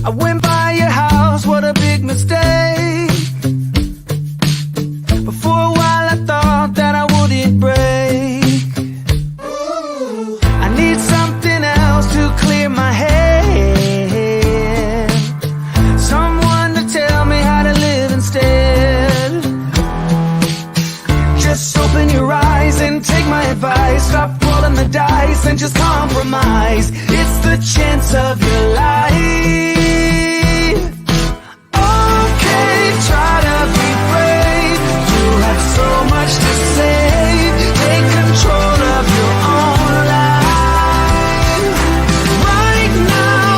I went by your house, what a big mistake. But for a while I thought that I wouldn't break. I need something else to clear my head. Someone to tell me how to live instead. Just open your eyes and take my advice. Stop rolling the dice and just compromise. It's the chance of your life. Okay, try to be brave. You have so much to say. Take control of your own life. Right now,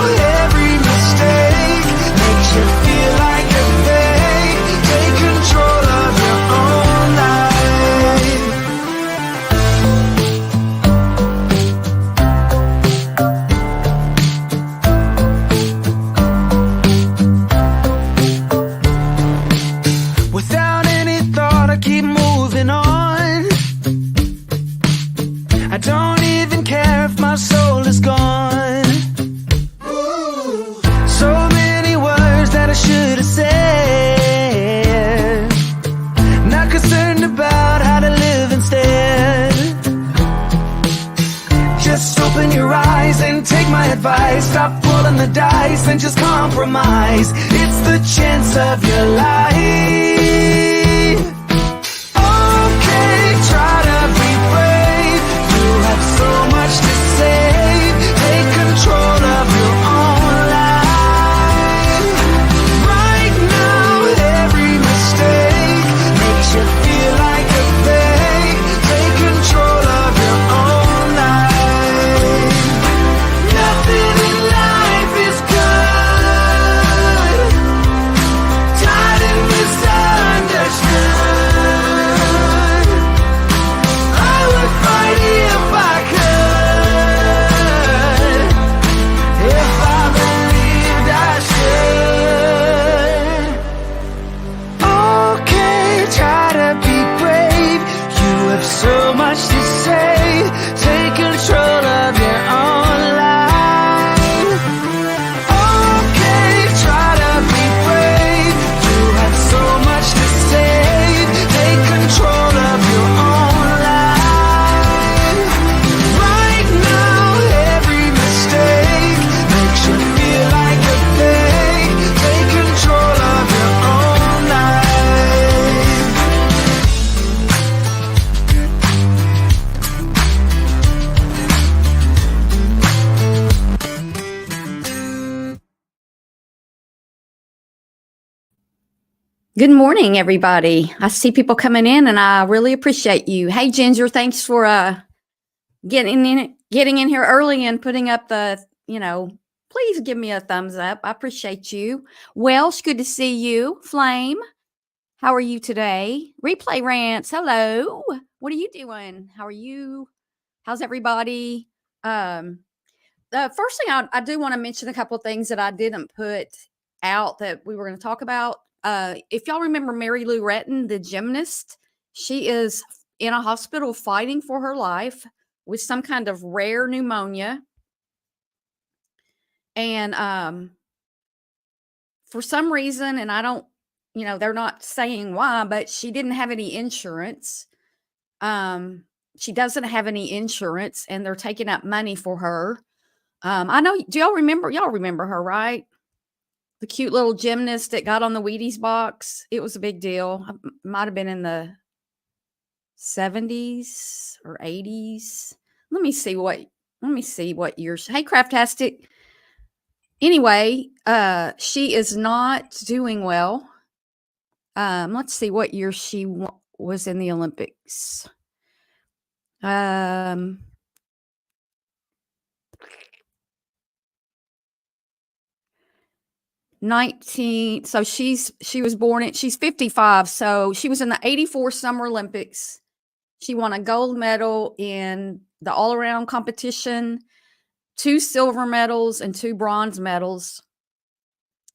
every mistake makes you feel like a fake. Take control of your own life. Without any thought, I keep moving on. I don't even care if my soul is gone. So many words that I should have said. Not concerned about how to live instead. Just open your eyes and take my advice. Stop rolling the dice and just compromise. It's the chance of your life. Okay, try to be brave. You have so much to say. Take control of your own life. Right now, every mistake makes you feel like a fake. Take control of your own life. Nothing in life is good. Tired and misunderstood. I would fight if I could. If I believed I should. Okay, try to be brave. You have so much to say. Take control of your own life. Okay, try to be brave. You have so much to say. Take control of your own life. Right now, every mistake makes you feel like a fake. Take control of your own life. Good morning, everybody. I see people coming in, and I really appreciate you. Hey, Ginger, thanks for getting in here early and putting up the, please give me a thumbs up. I appreciate you. Welsh, good to see you. Flame, how are you today? Replay Rants, hello. What are you doing? How are you? How's everybody? The first thing I do want to mention a couple of things that I didn't put out that we were going to talk about. If y'all remember Mary Lou Retton, the gymnast, she is in a hospital fighting for her life with some kind of rare pneumonia. And for some reason, and I don't, they're not saying why, but she didn't have any insurance. She doesn't have any insurance, and they're taking up money for her. I know, y'all remember her, right? The cute little gymnast that got on the Wheaties box. It was a big deal. Might have been in the 70s or 80s. Let me see what years. Hey, Craftastic. Anyway, she is not doing well. Let's see what year she was in the Olympics. 19. So she was born she's 55. So she was in the 84 Summer Olympics. She won a gold medal in the all-around competition, 2 silver medals and 2 bronze medals.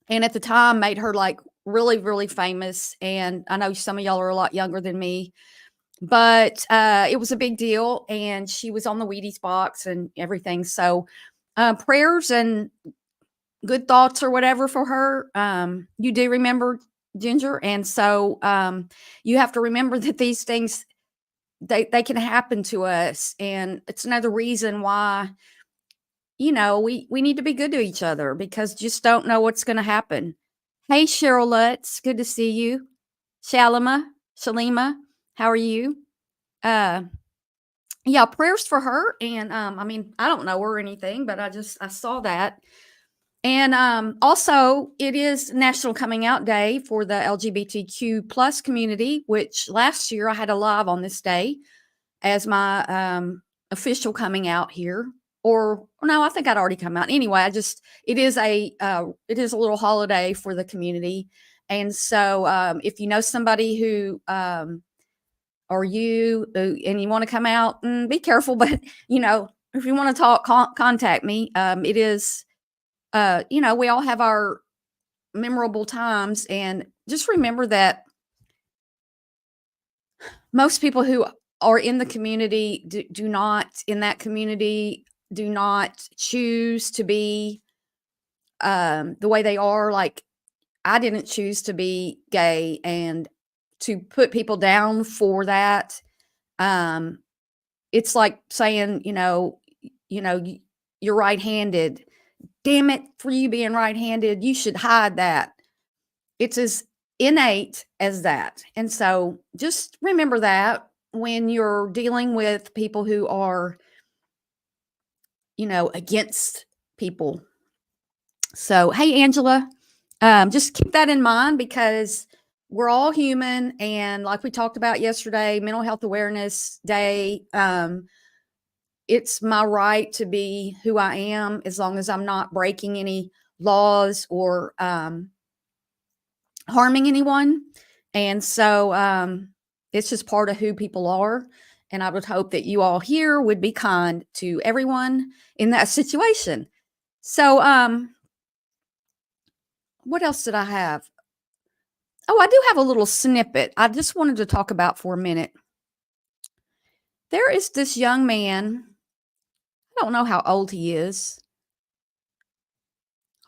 And at the time made her like really, really famous. And I know some of y'all are a lot younger than me, but it was a big deal. And she was on the Wheaties box and everything. So prayers and good thoughts or whatever for her. You do remember, Ginger, and so you have to remember that these things they can happen to us, and it's another reason why we need to be good to each other because just don't know what's going to happen. Hey, Cheryl Lutz, good to see you. Shalima, how are you? Uh, yeah, prayers for her. And I mean, I don't know her or anything, but I saw that. And also, it is National Coming Out Day for the LGBTQ plus community, which last year I had a live on this day as my official coming out here. Or no, I think I'd already come out. Anyway, it is a little holiday for the community. And so if you know somebody who or you and you want to come out, be careful, but if you want to talk, contact me. It is we all have our memorable times, and just remember that most people who are in the community do not choose to be the way they are. Like, I didn't choose to be gay, and to put people down for that, it's like saying, you're right-handed. Damn it, for you being right-handed, you should hide that. It's as innate as that. And so just remember that when you're dealing with people who are, against people. So, hey, Angela, just keep that in mind because we're all human. And like we talked about yesterday, Mental Health Awareness Day, it's my right to be who I am as long as I'm not breaking any laws or harming anyone. And so it's just part of who people are. And I would hope that you all here would be kind to everyone in that situation. So what else did I have? Oh, I do have a little snippet I just wanted to talk about for a minute. There is this young man. I don't know how old he is.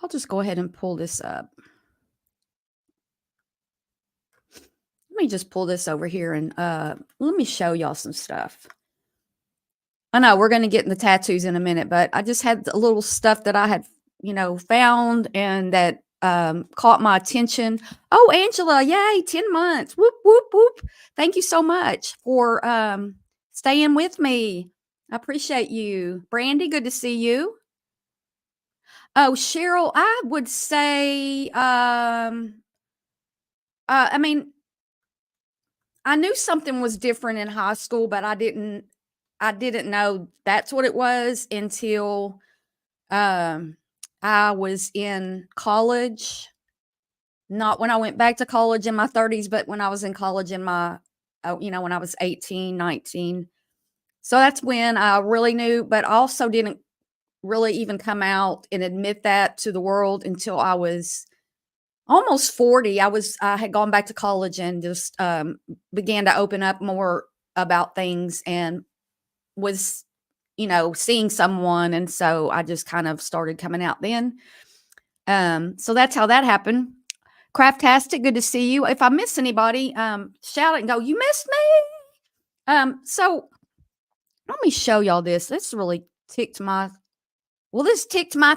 I'll just go ahead and pull this up. Let me just pull this over here and let me show y'all some stuff. I know we're going to get in the tattoos in a minute, but I just had a little stuff that I had, found and that caught my attention. Oh, Angela, yay, 10 months. Whoop, whoop, whoop. Thank you so much for staying with me. I appreciate you. Brandy, good to see you. Oh, Cheryl, I would say, I mean, I knew something was different in high school, but I didn't know that's what it was until I was in college. Not when I went back to college in my 30s, but when I was in college in my, when I was 18, 19. So that's when I really knew, but I also didn't really even come out and admit that to the world until I was almost 40. I had gone back to college and just began to open up more about things and was, seeing someone. And so I just kind of started coming out then. So that's how that happened. Craftastic, good to see you. If I miss anybody, shout it and go, you missed me. So let me show y'all this. This really ticked my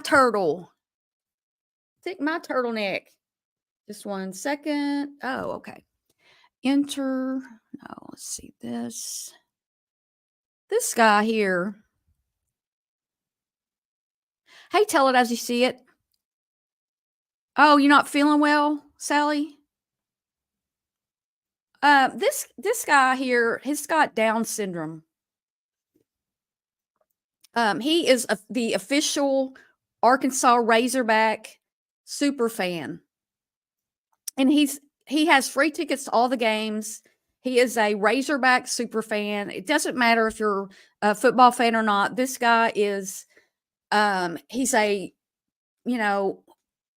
turtle. Ticked my turtleneck. Just 1 second. Oh, okay. Enter. No, let's see this. This guy here. Hey, tell it as you see it. Oh, you're not feeling well, Sally? This guy here, he's got Down syndrome. He is the official Arkansas Razorback super fan. And he has free tickets to all the games. He is a Razorback super fan. It doesn't matter if you're a football fan or not. This guy is, he's a,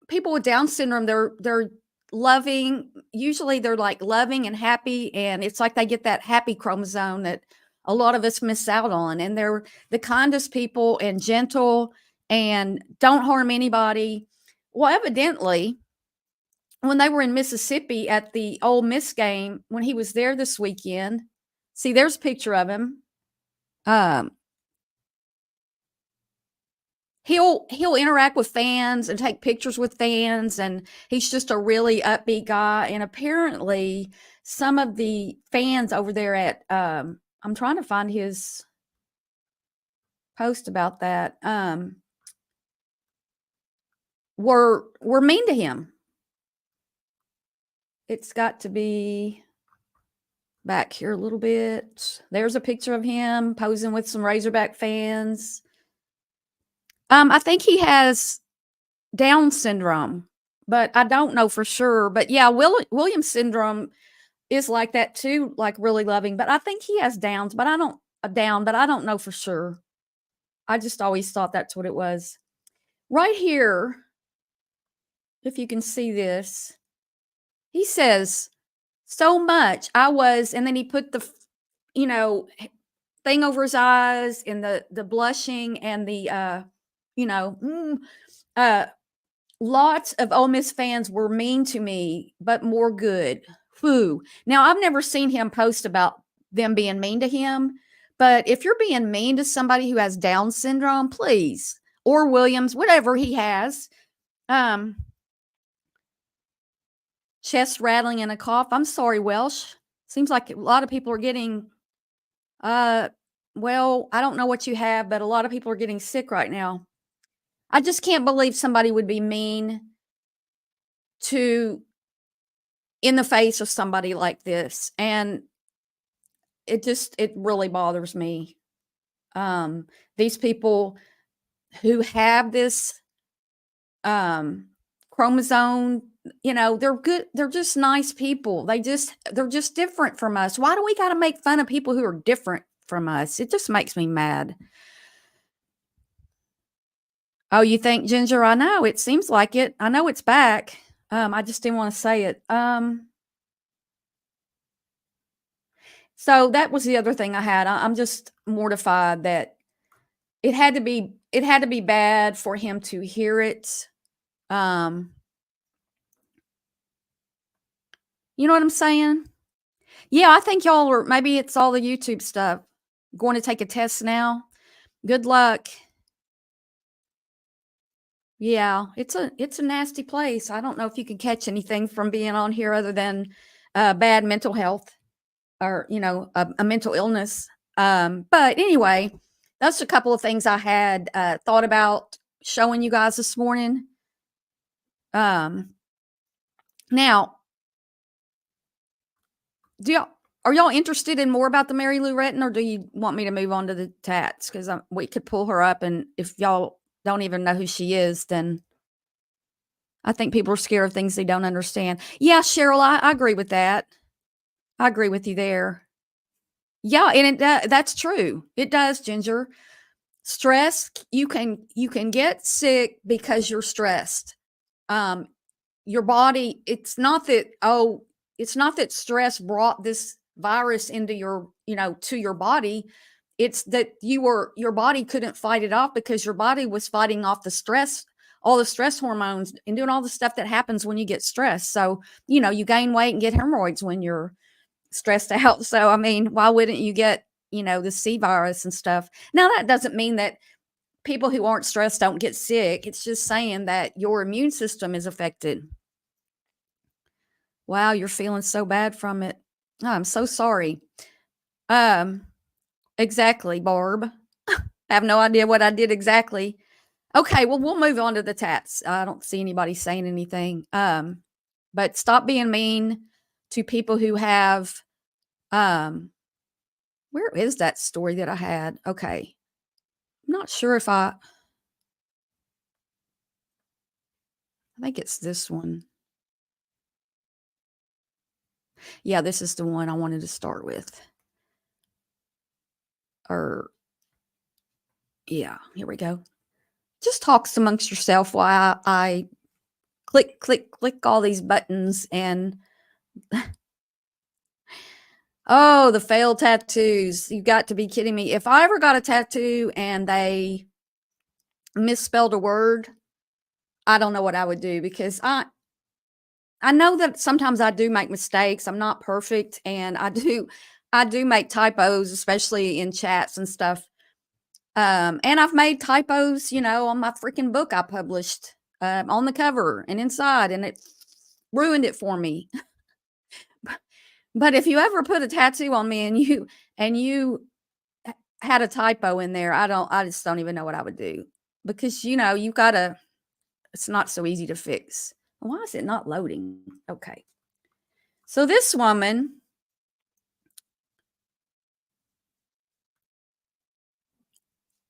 people with Down syndrome, they're loving. Usually they're like loving and happy. And it's like they get that happy chromosome that a lot of us miss out on. And they're the kindest people and gentle and don't harm anybody. Well, evidently, when they were in Mississippi at the Ole Miss game, when he was there this weekend, see, there's a picture of him. Um, he'll interact with fans and take pictures with fans, and he's just a really upbeat guy. And apparently, some of the fans over there at I'm trying to find his post about that. Were mean to him. It's got to be back here a little bit. There's a picture of him posing with some Razorback fans. I think he has Down syndrome, but I don't know for sure. But yeah, Williams syndrome is like that too, like really loving. But I think he has Downs, but I don't know for sure. I just always thought that's what it was. Right here, if you can see this, he says, so much. I was, and then he put the, thing over his eyes and the blushing and the, lots of Ole Miss fans were mean to me, but more good. Whew. Now, I've never seen him post about them being mean to him, but if you're being mean to somebody who has Down syndrome, please, or Williams, whatever he has, chest rattling and a cough. I'm sorry, Welsh. Seems like a lot of people are getting, well, I don't know what you have, but a lot of people are getting sick right now. I just can't believe somebody would be mean to in the face of somebody like this. And it really bothers me. These people who have this chromosome, they're good. They're just nice people. They're just different from us. Why do we got to make fun of people who are different from us? It just makes me mad. Oh, you think, Ginger? I know. It seems like it. I know it's back. I just didn't want to say it. So that was the other thing I had. I'm just mortified that it had to be bad for him to hear it. You know what I'm saying? Yeah, I think y'all are, maybe it's all the YouTube stuff. Going to take a test now. Good luck. Yeah, it's a nasty place. I don't know if you can catch anything from being on here other than bad mental health or a mental illness. But anyway, that's a couple of things I had thought about showing you guys this morning. Now, are y'all interested in more about the Mary Lou Retton, or do you want me to move on to the tats? Because we could pull her up, and if y'all don't even know who she is, then I think people are scared of things they don't understand. Yeah, Cheryl, I agree with that. I agree with you there. Yeah, and that's true. It does, Ginger. Stress, you can get sick because you're stressed. Your body, it's not that stress brought this virus into to your body. It's that your body couldn't fight it off because your body was fighting off the stress, all the stress hormones and doing all the stuff that happens when you get stressed. So, you gain weight and get hemorrhoids when you're stressed out. So, I mean, why wouldn't you get, the C virus and stuff? Now, that doesn't mean that people who aren't stressed don't get sick. It's just saying that your immune system is affected. Wow, you're feeling so bad from it. Oh, I'm so sorry. Exactly, Barb. I have no idea what I did exactly. Okay, well, we'll move on to the tats. I don't see anybody saying anything. But stop being mean to people who have where is that story that I had? Okay. I'm not sure if I think it's this one. Yeah, this is the one I wanted to start with. Yeah, here we go. Just talks amongst yourself while I click all these buttons and oh, the failed tattoos. You got to be kidding me. If I ever got a tattoo and they misspelled a word, I don't know what I would do because I know that sometimes I do make mistakes. I'm not perfect, and I do make typos, especially in chats and stuff. And I've made typos, on my freaking book I published, on the cover and inside, and it ruined it for me. But if you ever put a tattoo on me and you had a typo in there, I just don't even know what I would do because you gotta. It's not so easy to fix. Why is it not loading? Okay. So this woman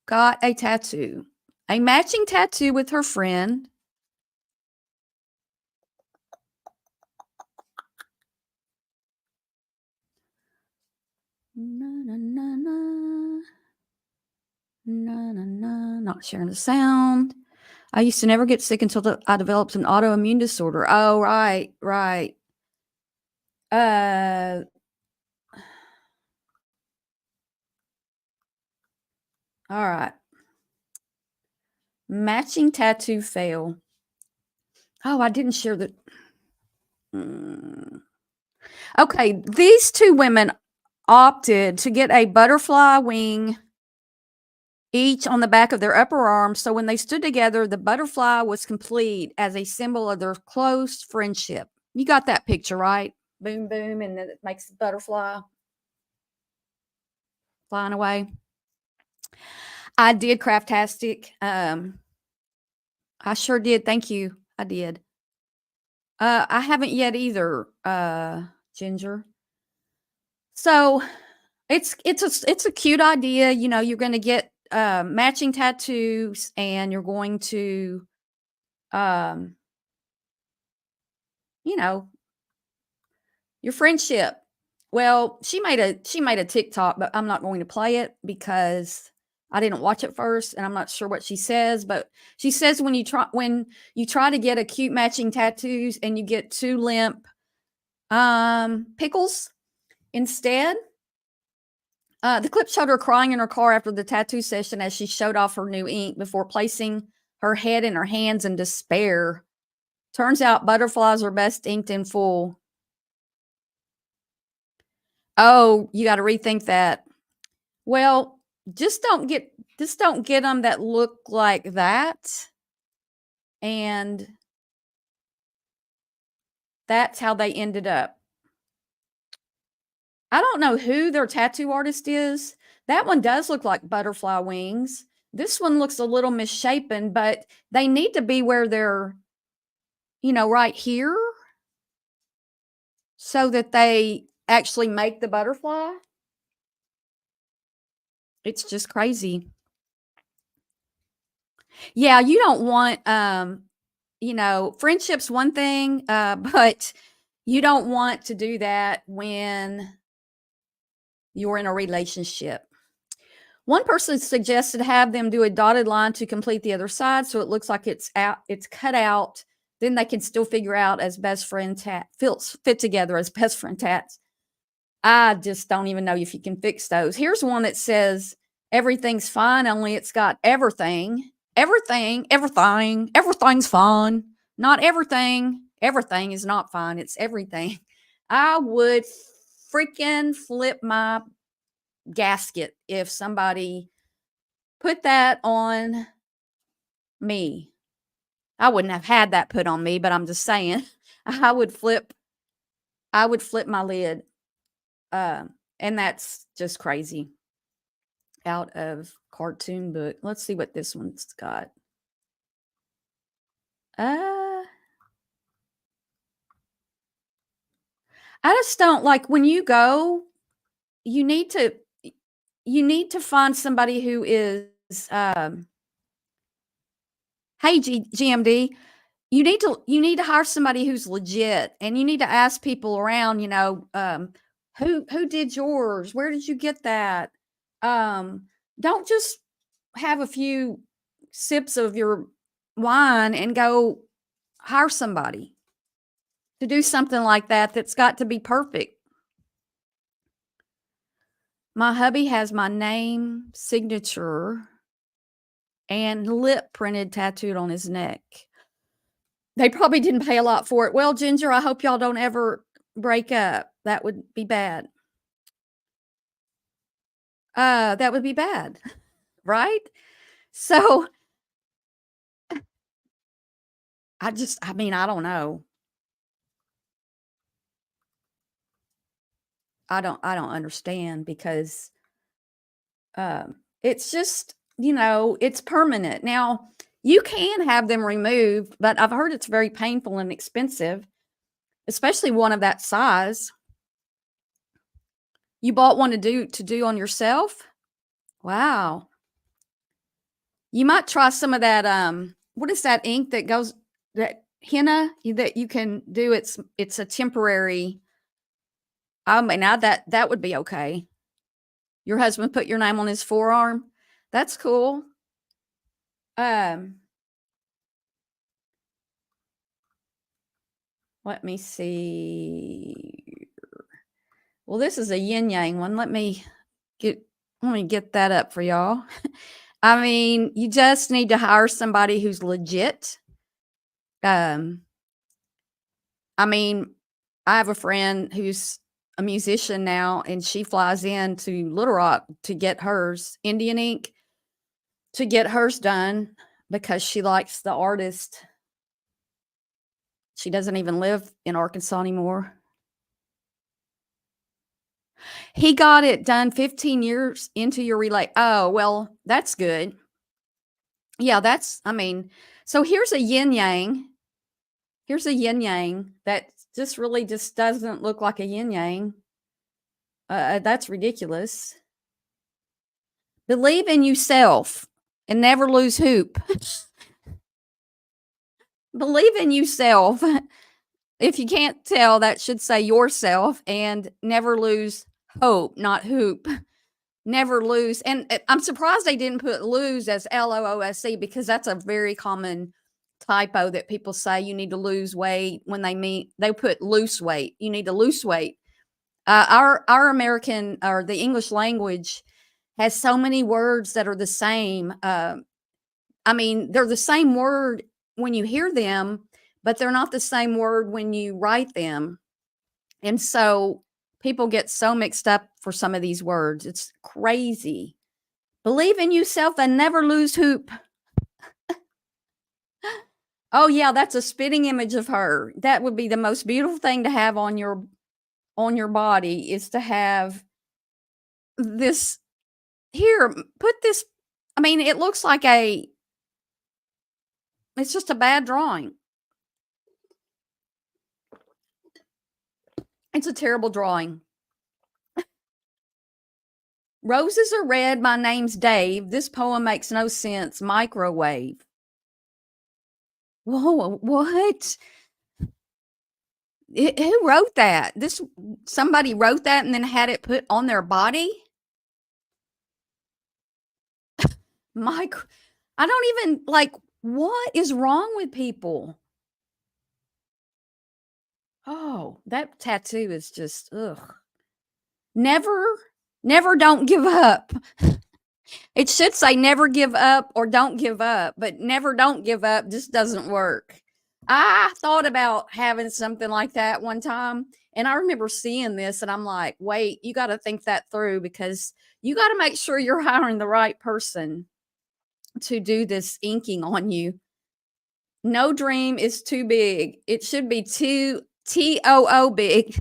got a tattoo, a matching tattoo with her friend. Na, na, na, na. Na, na, na. Not sharing the sound. I used to never get sick until I developed an autoimmune disorder. Oh, right, right. Uh, all right. Matching tattoo fail. Oh, I didn't share the. Mm. Okay, these two women opted to get a butterfly wing each on the back of their upper arm. So when they stood together, the butterfly was complete as a symbol of their close friendship. You got that picture, right? Boom, boom, and then it makes the butterfly flying away. I did Craftastic. I sure did. Thank you. I did. I haven't yet either, Ginger. So it's a cute idea. You're going to get matching tattoos, and you're going to, um, you know, your friendship. Well, she made a TikTok, but I'm not going to play it because I didn't watch it first, and I'm not sure what she says. But she says when you try to get a cute matching tattoos and you get two limp pickles instead. The clip showed her crying in her car after the tattoo session as she showed off her new ink before placing her head in her hands in despair. Turns out butterflies are best inked in full. Oh, you got to rethink that. Well, just don't get them that look like that, and that's how they ended up. I don't know who their tattoo artist is. That one does look like butterfly wings. This one looks a little misshapen, but they need to be where they're, right here so that they actually make the butterfly. It's just crazy. Yeah, you don't want friendship's one thing, but you don't want to do that when you're in a relationship. One person suggested have them do a dotted line to complete the other side so it looks like it's cut out. Then they can still figure out as best friend fit together as best friend tats. I just don't even know if you can fix those. Here's one that says everything's fine, only it's got everything. Everything's fine. Not everything. Everything is not fine. It's everything. I would freaking flip my gasket if somebody put that on me. I wouldn't have had that put on me, but I'm just saying I would flip my lid. And that's just crazy. Out of cartoon book. Let's see what this one's got. I just don't like when you go, you need to find somebody who is hey GMD, you need to hire somebody who's legit, and you need to ask people around, who did yours? Where did you get that? Don't just have a few sips of your wine and go hire somebody to do something like that that's got to be perfect. My hubby has my name, signature, and lip printed tattooed on his neck. They probably didn't pay a lot for it. Well, Ginger, I hope y'all don't ever break up. That would be bad. That would be bad, right? So I mean, I don't know. I don't understand because it's just, it's permanent. Now, you can have them removed, but I've heard it's very painful and expensive, especially one of that size. You bought one to do on yourself? Wow. You might try some of that what is that ink that goes that henna that you can do it's a temporary I mean now that would be okay. Your husband put your name on his forearm. That's cool. Um let me see. Well, this is a yin yang one. Let me get that up for y'all. I mean, you just need to hire somebody who's legit. Um, I mean, I have a friend who's a musician now, and she flies in to Little Rock to get hers, Indian ink, to get hers done because she likes the artist. She doesn't even live in Arkansas anymore. He got it done 15 years into your relay. Oh, well, that's good. Yeah, I mean, so here's a yin yang. Here's a yin yang that just really just doesn't look like a yin yang. That's ridiculous. Believe in yourself and never lose hope. Believe in yourself. If you can't tell, that should say yourself and never lose hope, not hoop. Never lose. And I'm surprised they didn't put lose as LOOSE because that's a very common typo that people say you need to lose weight when they put loose weight. You need to lose weight. Our American or the English language has so many words that are the same. I mean, they're the same word when you hear them, but they're not the same word when you write them. And so people get so mixed up for some of these words. It's crazy. Believe in yourself and never lose hope. Oh yeah, that's a spitting image of her. That would be the most beautiful thing to have on your body is to have this here, put this I mean, it looks like it's just a bad drawing. It's a terrible drawing. Roses are red. My name's Dave. This poem makes no sense. Microwave. Whoa, what? Who wrote that? Somebody wrote that and then had it put on their body? Mike, I don't even like what is wrong with people? Oh, that tattoo is just ugh. Never don't give up. It should say never give up or don't give up, but never don't give up just doesn't work. I thought about having something like that one time, and I remember seeing this, and I'm like, wait, you got to think that through because you got to make sure you're hiring the right person to do this inking on you. No dream is too big. It should be too TOO big.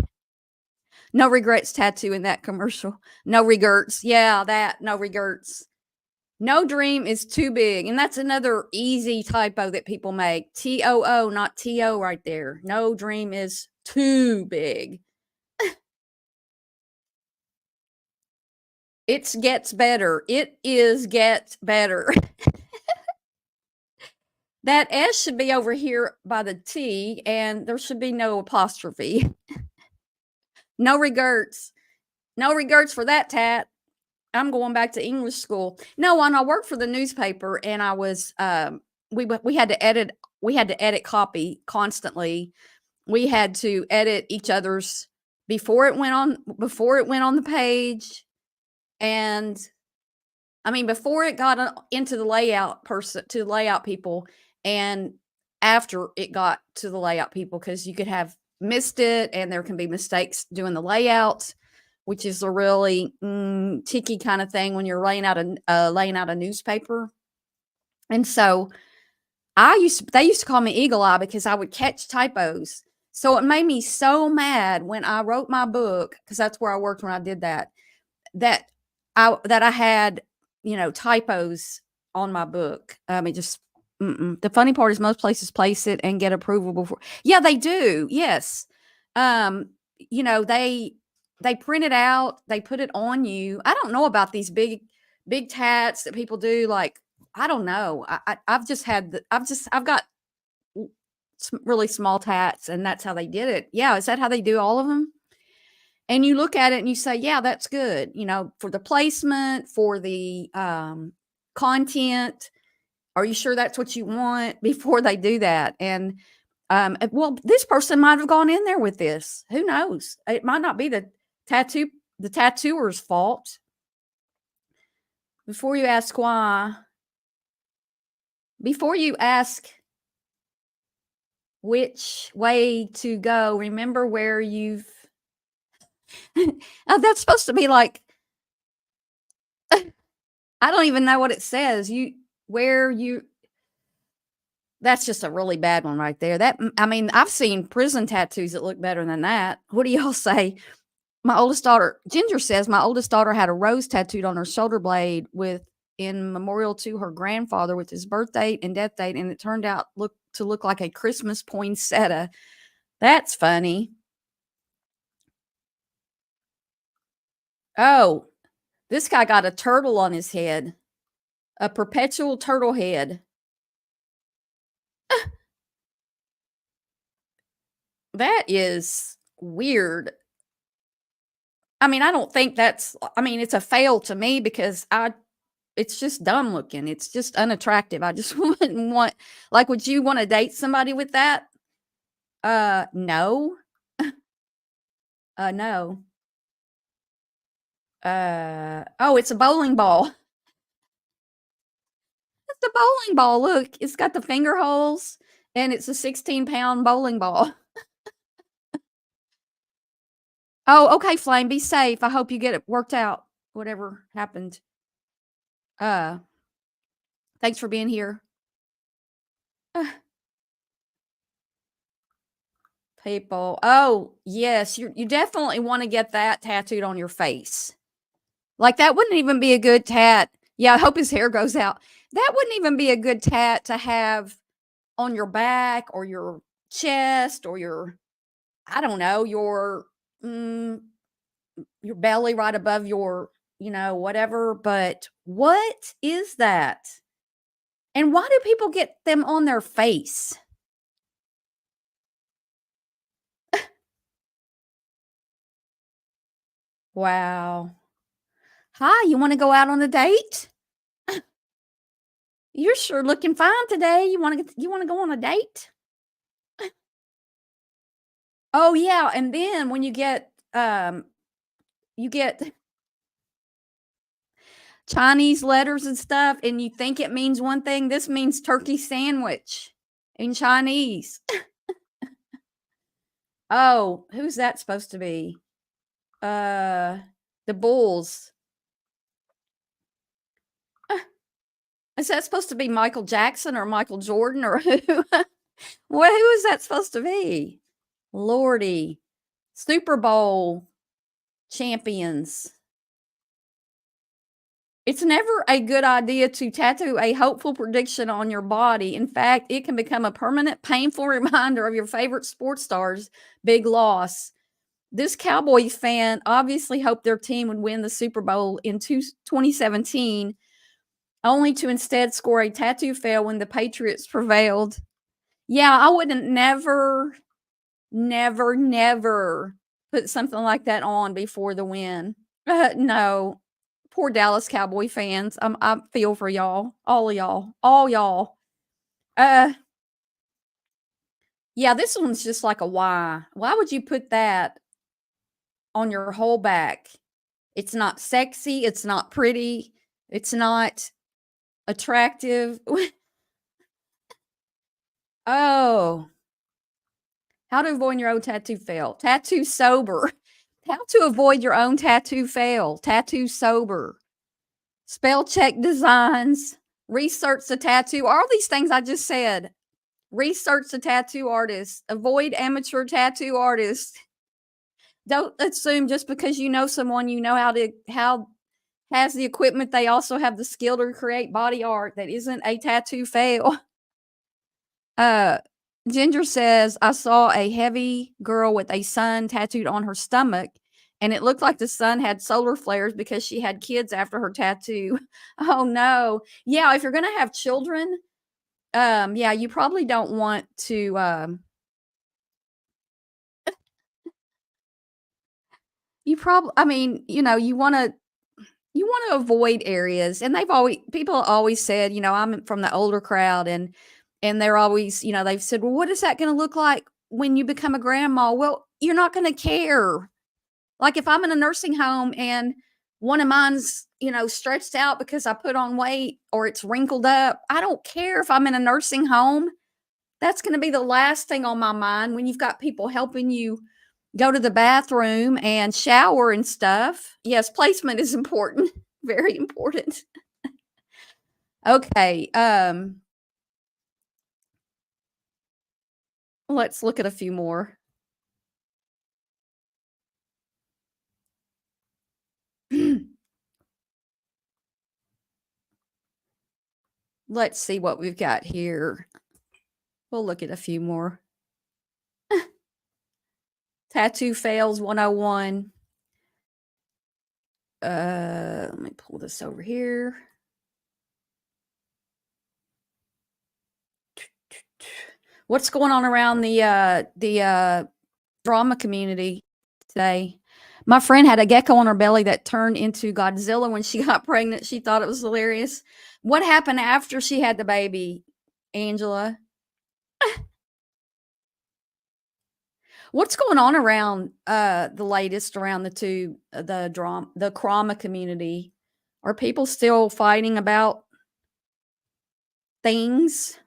No regrets tattoo in that commercial. No regrets. Yeah, that no regrets. No dream is too big. And that's another easy typo that people make. TOO, not TO right there. No dream is too big. It gets better. It is gets better. That S should be over here by the T, and there should be no apostrophe. No regrets. No regrets for that, Tat. I'm going back to English school. No, when I worked for the newspaper and I was we had to edit copy constantly. We had to edit each other's before it went on the page, and I mean before it got into the layout people, and after it got to the layout people, because you could have missed it and there can be mistakes doing the layout, which is a really ticky kind of thing when you're laying out a newspaper. And so they used to call me Eagle Eye because I would catch typos. So it made me so mad when I wrote my book, because that's where I worked when I did that, that I had, typos on my book. It just the funny part is most places place it and get approval before. Yeah, they do. Yes. They print it out, they put it on you. I don't know about these big tats that people do. Like, I don't know. I've got really small tats, and that's how they did it. Yeah, is that how they do all of them? And you look at it and you say, yeah, that's good. For the placement, for the content. Are you sure that's what you want before they do that? And well, this person might have gone in there with this. Who knows? It might not be the tattooer's fault. Before you ask which way to go, remember where you've that's supposed to be like I don't even know what it says. That's just a really bad one right there. I've seen prison tattoos that look better than that. What do y'all say? My oldest daughter, Ginger says, my oldest daughter had a rose tattooed on her shoulder blade in memorial to her grandfather with his birth date and death date, and it turned out to look like a Christmas poinsettia. That's funny. Oh, this guy got a turtle on his head, a perpetual turtle head. That is weird. I don't think it's a fail to me because it's just dumb looking. It's just unattractive. I just wouldn't want, like, would you want to date somebody with that? No. No. Oh, it's a bowling ball. It's a bowling ball. Look, it's got the finger holes and it's a 16-pound bowling ball. Oh, okay, Flame, be safe. I hope you get it worked out, whatever happened. Thanks for being here. People. Oh, yes, you definitely want to get that tattooed on your face. Like, that wouldn't even be a good tat. Yeah, I hope his hair goes out. That wouldn't even be a good tat to have on your back or your chest or I don't know, your belly right above your, whatever. But what is that? And why do people get them on their face? Wow. Hi, you want to go out on a date? You're sure looking fine today. You want to go on a date? Oh yeah, and then when you get Chinese letters and stuff and you think it means one thing, this means turkey sandwich in Chinese. Oh, who's that supposed to be? The Bulls. Is that supposed to be Michael Jackson or Michael Jordan or who? Well, who is that supposed to be? Lordy. Super Bowl champions. It's never a good idea to tattoo a hopeful prediction on your body. In fact, it can become a permanent, painful reminder of your favorite sports star's big loss. This Cowboys fan obviously hoped their team would win the Super Bowl in 2017, only to instead score a tattoo fail when the Patriots prevailed. Yeah, I wouldn't never put something like that on before the win. No. Poor Dallas Cowboy fans. I feel for y'all. All y'all. Yeah, this one's just like a why. Why would you put that on your whole back? It's not sexy, it's not pretty, it's not attractive. Oh, how to avoid your own tattoo fail. Tattoo sober. How to avoid your own tattoo fail. Tattoo sober. Spell check designs. Research the tattoo. All these things I just said. Research the tattoo artist. Avoid amateur tattoo artists. Don't assume just because you know someone, you know how has the equipment, they also have the skill to create body art that isn't a tattoo fail. Ginger says, I saw a heavy girl with a sun tattooed on her stomach, and it looked like the sun had solar flares because she had kids after her tattoo. Oh no. Yeah, if you're gonna have children, yeah, you probably don't want to I mean, you want to avoid areas, and people always said, I'm from the older crowd, and they're always, they've said, well, what is that going to look like when you become a grandma? Well, you're not going to care. Like if I'm in a nursing home and one of mine's, stretched out because I put on weight or it's wrinkled up, I don't care if I'm in a nursing home. That's going to be the last thing on my mind when you've got people helping you go to the bathroom and shower and stuff. Yes, placement is important. Very important. Okay, let's look at a few more. Let's see what we've got here. We'll look at a few more. Tattoo fails 101. Let me pull this over here. What's going on around the drama community today? My friend had a gecko on her belly that turned into Godzilla when she got pregnant. She thought it was hilarious. What happened after she had the baby, Angela? What's going on around the latest around the trauma community? Are people still fighting about things?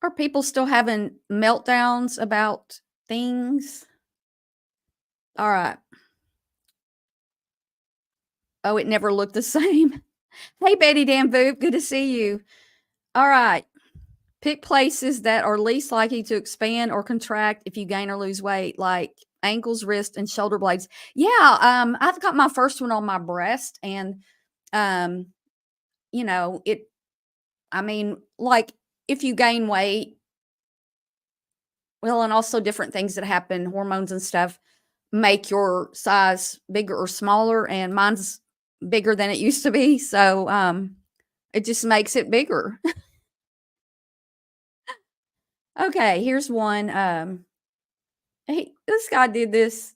Are people still having meltdowns about things? All right. Oh, it never looked the same. Hey, Betty Dan Boop, good to see you. All right. Pick places that are least likely to expand or contract if you gain or lose weight, like ankles, wrists, and shoulder blades. Yeah, I've got my first one on my breast, and it. I mean, like if you gain weight, well, and also different things that happen, hormones and stuff, make your size bigger or smaller, and mine's bigger than it used to be, so it just makes it bigger. Okay, here's one. This guy did this.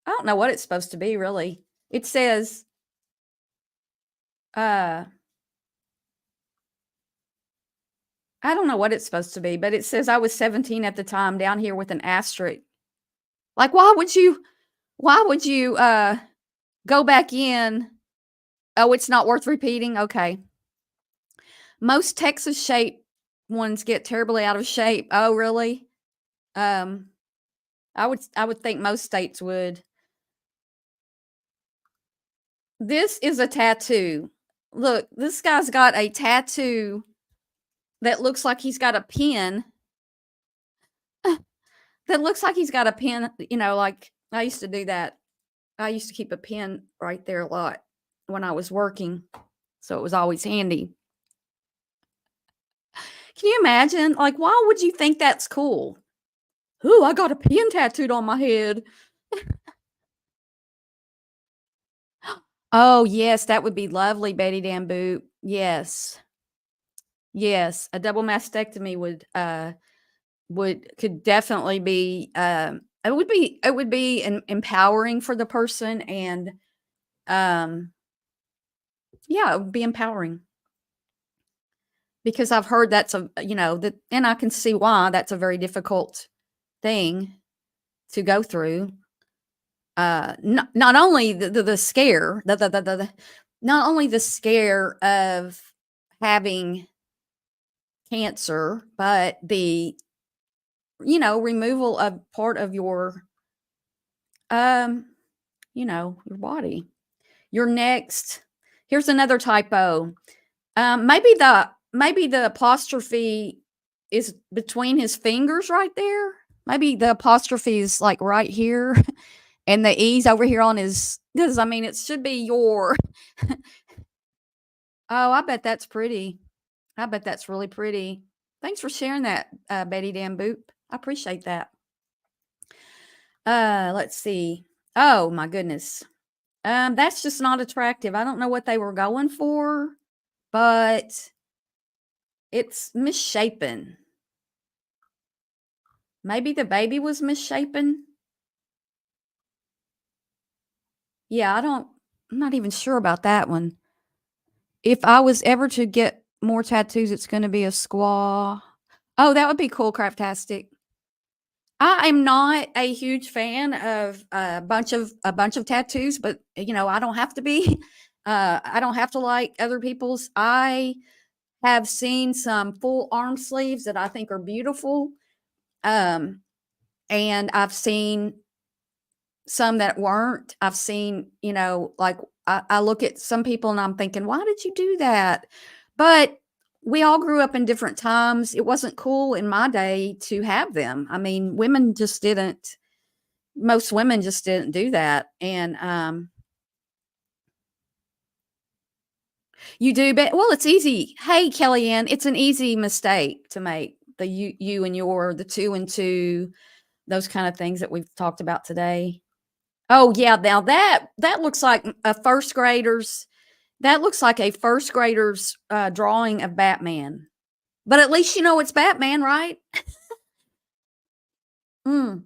I don't know what it's supposed to be, really. It says, I don't know what it's supposed to be, but it says I was 17 at the time, down here with an asterisk. Like, why would you go back in? Oh, it's not worth repeating. Okay. Most Texas shape ones get terribly out of shape. Oh, really? I would think most states would. This is a tattoo. Look, this guy's got a tattoo that looks like he's got a pin. That looks like he's got a pin, like I used to do that. I used to keep a pin right there a lot when I was working, so it was always handy. Can you imagine? Like, why would you think that's cool? Ooh, I got a pin tattooed on my head. Oh, yes, that would be lovely, Betty Dan Boop. Yes. Yes, a double mastectomy could definitely be, it would be empowering for the person, and, yeah, it would be empowering. Because I've heard that's and I can see why that's a very difficult thing to go through. Not only the scare, not only the scare of having cancer, but the, removal of part of your, um, your body. Your next, here's another typo. Maybe the apostrophe is between his fingers right there. Maybe the apostrophe is like right here, and the E's over here on his. Because I mean, it should be your. Oh, I bet that's pretty. I bet that's really pretty. Thanks for sharing that, Betty Dan Boop. I appreciate that. Let's see. Oh my goodness. That's just not attractive. I don't know what they were going for, but it's misshapen. Maybe the baby was misshapen. Yeah, I'm not even sure about that one. If I was ever to get more tattoos, it's going to be a squaw. Oh, that would be cool, Craftastic. I am not a huge fan of a bunch of tattoos, but I don't have to be. I don't have to like other people's. I have seen some full arm sleeves that I think are beautiful. Um, and I've seen some that weren't. I've seen, like I look at some people and I'm thinking, why did you do that? But we all grew up in different times. It wasn't cool in my day to have them. I mean, most women just didn't do that. And you do, but well, it's easy. Hey, Kellyanne, it's an easy mistake to make. The you and your, the two and two, those kind of things that we've talked about today. Oh yeah, now that looks like a first grader's. That looks like a first grader's drawing of Batman. But at least you know it's Batman, right? Mm,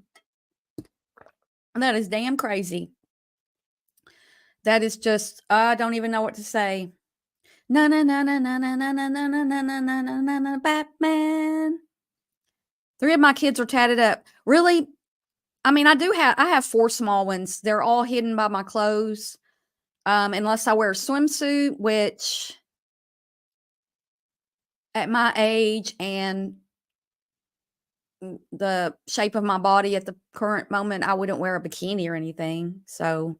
that is damn crazy. That is just I don't even know what to say. Na na na na na na na na na na na na na na na na Batman. 3 of my kids are tatted up. Really? I mean, I have 4 small ones. They're all hidden by my clothes. Unless I wear a swimsuit, which at my age and the shape of my body at the current moment, I wouldn't wear a bikini or anything. So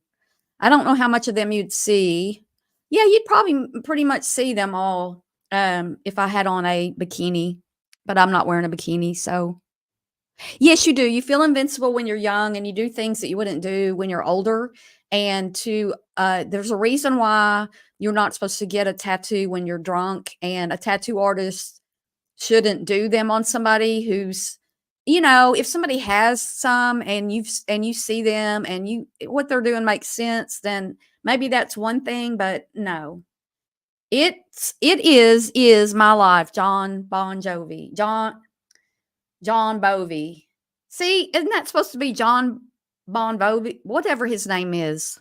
I don't know how much of them you'd see. Yeah, you'd probably pretty much see them all if I had on a bikini, but I'm not wearing a bikini. So yes, you do. You feel invincible when you're young and you do things that you wouldn't do when you're older. And there's a reason why you're not supposed to get a tattoo when you're drunk, and a tattoo artist shouldn't do them on somebody who's, if somebody has some and you see them and what they're doing makes sense, then maybe that's one thing, but no. It is my life, John Bon Jovi. John Bovey. See, isn't that supposed to be John Bon Jovi? Whatever his name is.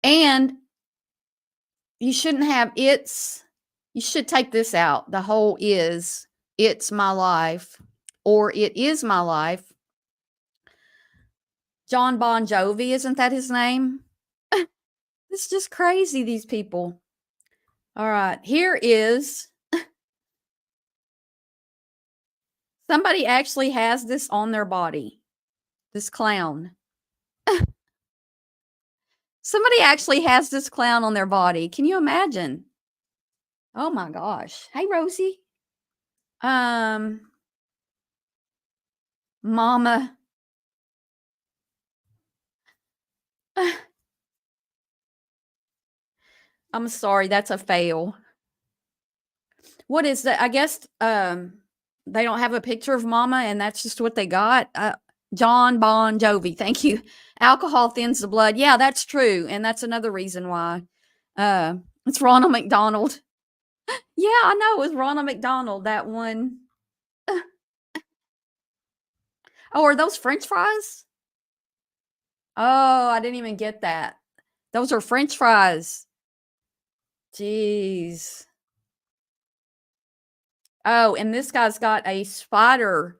And you shouldn't have you should take this out. The whole it's my life, or it is my life. John Bon Jovi, isn't that his name? It's just crazy, these people. All right, here is somebody actually has this on their body. This clown. Somebody actually has this clown on their body. Can you imagine? Oh my gosh. Hey, Rosie. Mama. I'm sorry, that's a fail. What is that? I guess they don't have a picture of Mama, and that's just what they got. John Bon Jovi, thank you. Alcohol thins the blood. Yeah, that's true, and that's another reason why. It's Ronald McDonald. Yeah, I know it was Ronald McDonald. That one. Oh, are those French fries? Oh, I didn't even get that. Those are French fries. Jeez. Oh, and this guy's got a spider.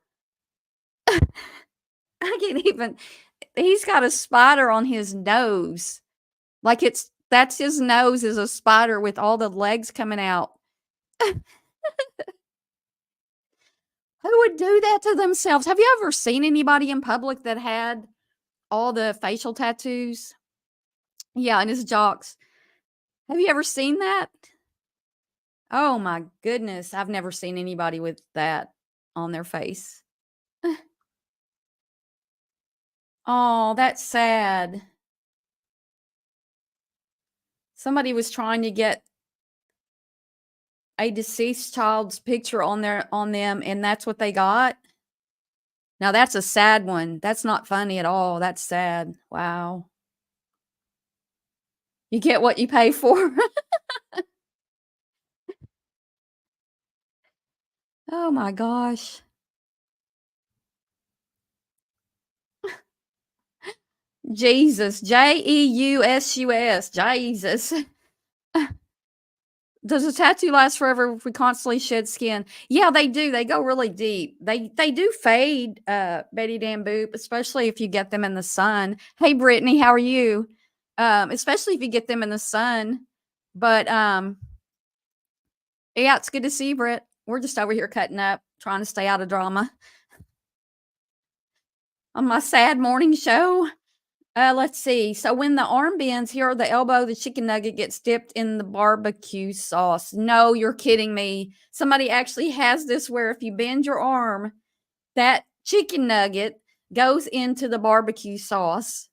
I can't even. He's got a spider on his nose. Like that's his nose is a spider with all the legs coming out. Who would do that to themselves? Have you ever seen anybody in public that had all the facial tattoos? Yeah, and it's jocks. Have you ever seen that? Oh my goodness, I've never seen anybody with that on their face. Oh, that's sad. Somebody was trying to get a deceased child's picture on them, and that's what they got? Now that's a sad one. That's not funny at all. That's sad. Wow. You get what you pay for. Oh my gosh. Jesus. Jeus. Jesus. Does a tattoo last forever if we constantly shed skin? Yeah, they do. They go really deep. They do fade, Betty Dan Boop, especially if you get them in the sun. Hey Brittany, how are you? Especially if you get them in the sun. But yeah, it's good to see you, Britt. We're just over here cutting up, trying to stay out of drama on my sad morning show. Let's see. So when the arm bends here or the elbow, the chicken nugget gets dipped in the barbecue sauce. No, you're kidding me. Somebody actually has this where if you bend your arm, that chicken nugget goes into the barbecue sauce.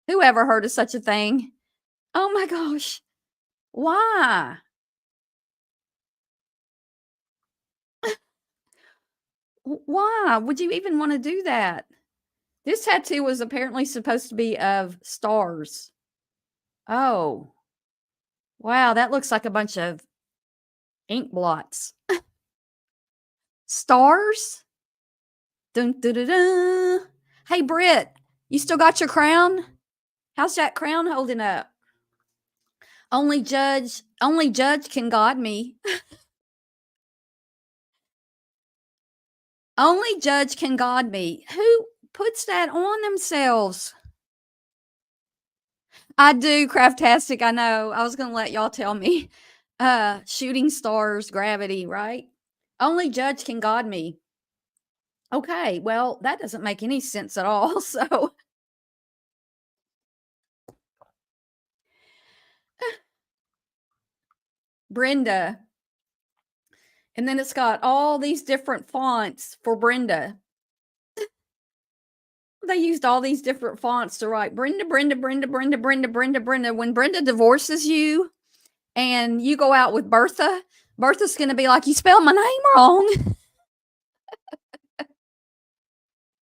Who ever heard of such a thing? Oh my gosh. Why? Why would you even want to do that? This tattoo was apparently supposed to be of stars. Oh, wow. That looks like a bunch of ink blots. Stars? Dun, dun, dun, dun. Hey, Britt, you still got your crown? How's that crown holding up? Only judge can God me. Only judge can God me. Who puts that on themselves? I do, Craftastic. I know. I was gonna let y'all tell me. Shooting stars, gravity, right? Only judge can God me. Okay, well, that doesn't make any sense at all. So Brenda. And then it's got all these different fonts for Brenda. They used all these different fonts to write Brenda, Brenda, Brenda, Brenda, Brenda, Brenda, Brenda. When Brenda divorces you and you go out with Bertha, Bertha's going to be like, you spelled my name wrong.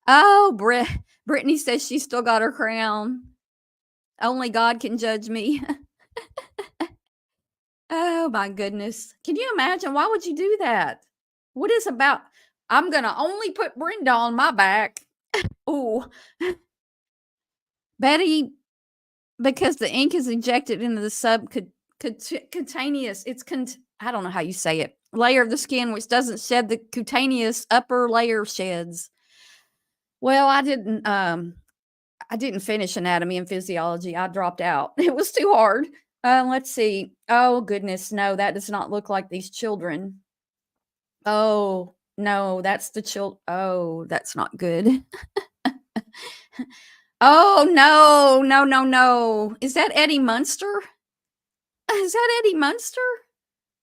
Oh, Brittany says she still got her crown. Only God can judge me. Oh my goodness. Can you imagine? Why would you do that? What is about? I'm going to only put Brenda on my back. Oh, Betty, because the ink is injected into the subcutaneous, I don't know how you say it, layer of the skin, which doesn't shed the cutaneous upper layer sheds. Well, I didn't finish anatomy and physiology. I dropped out. It was too hard. Let's see. Oh goodness, no, that does not look like these children. Oh no, that's the Oh, that's not good. Oh no, no, no, no. Is that Eddie Munster? Is that Eddie Munster?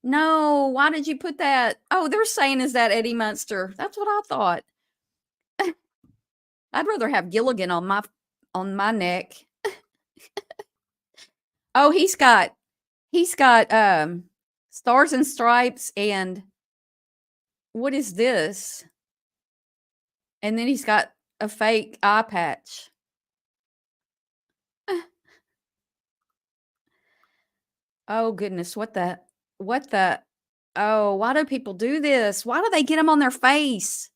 No, why did you put that? Oh, they're saying is that Eddie Munster. That's what I thought. I'd rather have Gilligan on my neck. Oh, he's got stars and stripes and what is this? And then he's got a fake eye patch. Oh goodness, what the oh, why do people do this? Why do they get them on their face?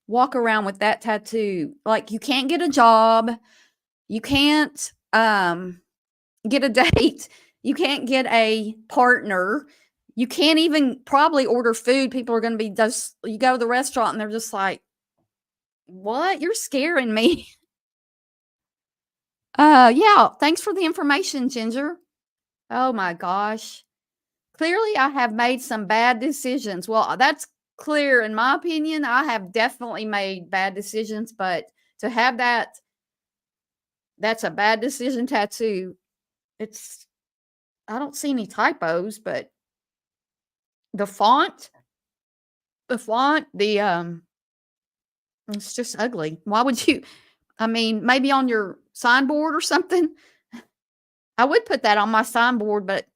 Walk around with that tattoo. Like you can't get a job, you can't get a date, you can't get a partner, you can't even probably order food. People are going to be just, you go to the restaurant and they're just like, what? You're scaring me. Yeah, thanks for the information, Ginger. Oh my gosh. Clearly, I have made some bad decisions. Well, that's clear in my opinion. I have definitely made bad decisions, but to have that's a bad decision tattoo. It's I don't see any typos, but the font, it's just ugly. Why would you I mean, maybe on your signboard or something? I would put that on my signboard, but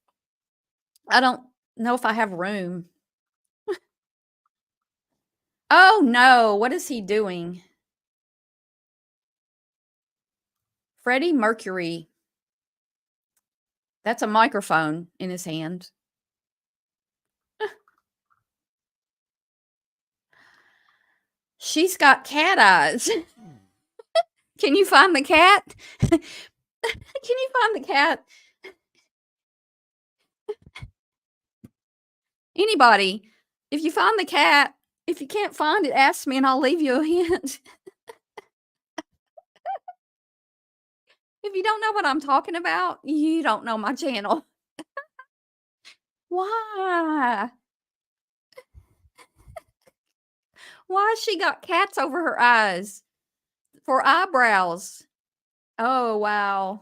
I don't know if I have room. Oh no, what is he doing? Freddie Mercury. That's a microphone in his hand. She's got cat eyes. Can you find the cat? Can you find the cat? Anybody, if you find the cat, if you can't find it, ask me and I'll leave you a hint. If you don't know what I'm talking about, you don't know my channel. Why? Why has she got cats over her eyes? For eyebrows. Oh, wow.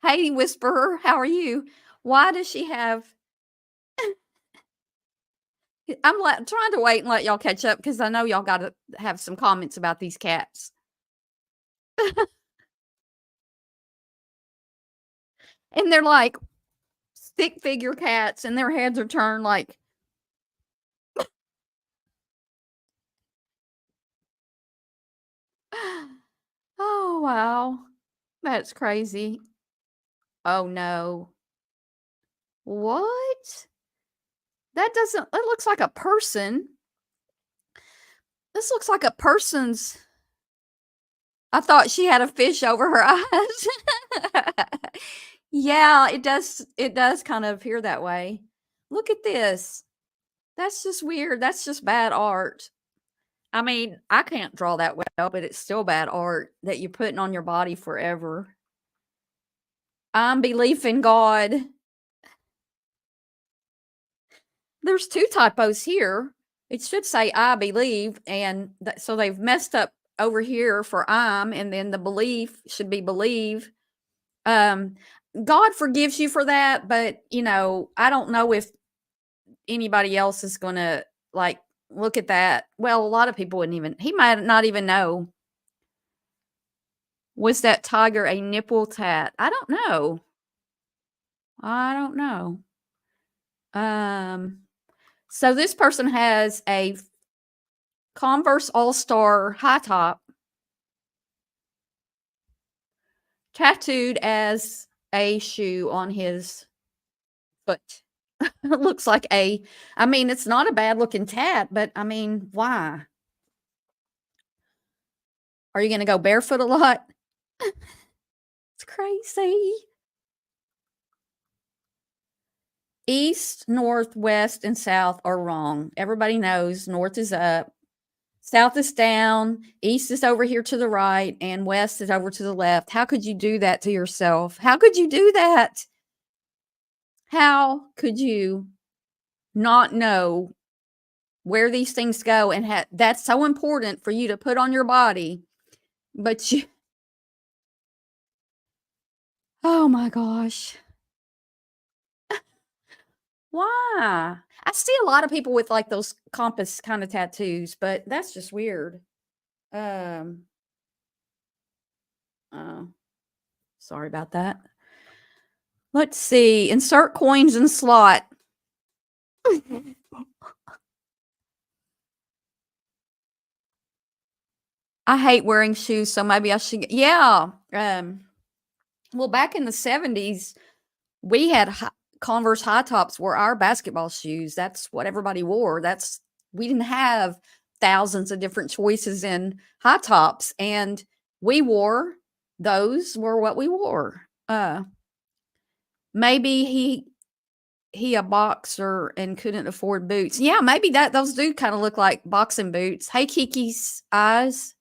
Hey, Whisperer, how are you? Why does she have I'm trying to wait and let y'all catch up because I know y'all gotta have some comments about these cats. And they're like stick figure cats, and their heads are turned like oh, wow. That's crazy. Oh, no. What? That looks like a person. This looks like a person's I thought she had a fish over her eyes. Yeah, it does kind of appear that way. Look at this. That's just weird. That's just bad art. I mean, I can't draw that well, but it's still bad art that you're putting on your body forever. I'm belief in God. There's 2 typos here. It should say I believe, and so they've messed up over here for I'm, and then the belief should be believe. Um, God forgives you for that, but I don't know if anybody else is gonna like look at that. Well, a lot of people wouldn't even. He might not even know. Was that tiger a nipple tat? I don't know. I don't know. Um, so this person has a Converse All-Star high top tattooed as a shoe on his foot. It looks like I mean, it's not a bad looking tat, but I mean, why? Are you going to go barefoot a lot? It's crazy. East, north, west, and south are wrong. Everybody knows north is up, south is down, east is over here to the right, and west is over to the left. How could you do that to yourself? How could you do that? How could you not know where these things go and that's so important for you to put on your body, but you oh my gosh. Why? I see a lot of people with like those compass kind of tattoos, but that's just weird. Um, oh, sorry about that. Let's see. Insert coins in slot. I hate wearing shoes, so maybe I should. Yeah. Well, back in the 70s, we had Converse high tops were our basketball shoes. That's what everybody wore. We didn't have thousands of different choices in high tops, and those were what we wore. Maybe he a boxer and couldn't afford boots. Yeah, maybe those do kind of look like boxing boots. Hey, Kiki's eyes.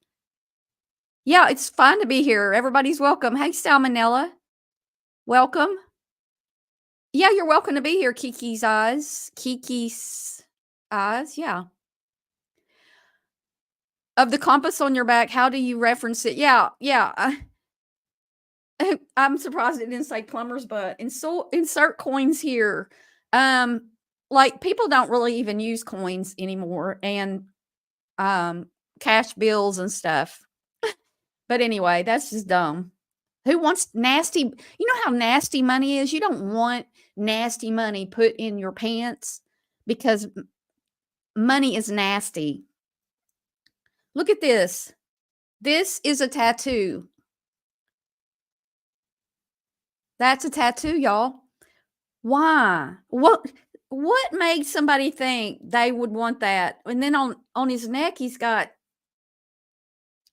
Yeah, it's fun to be here. Everybody's welcome. Hey, Salmonella. Welcome. Yeah, you're welcome to be here, Kiki's Eyes. Kiki's Eyes, yeah. Of the compass on your back, how do you reference it? Yeah, yeah. I'm surprised it didn't say plumber's butt. And so insert coins here. Um, like people don't really even use coins anymore and um cash bills and stuff. But anyway, that's just dumb. Who wants nasty? You know how nasty money is? You don't want nasty money put in your pants because money is nasty. Look at this. This is a tattoo. That's a tattoo, y'all. Why? What made somebody think they would want that? And then on his neck he's got,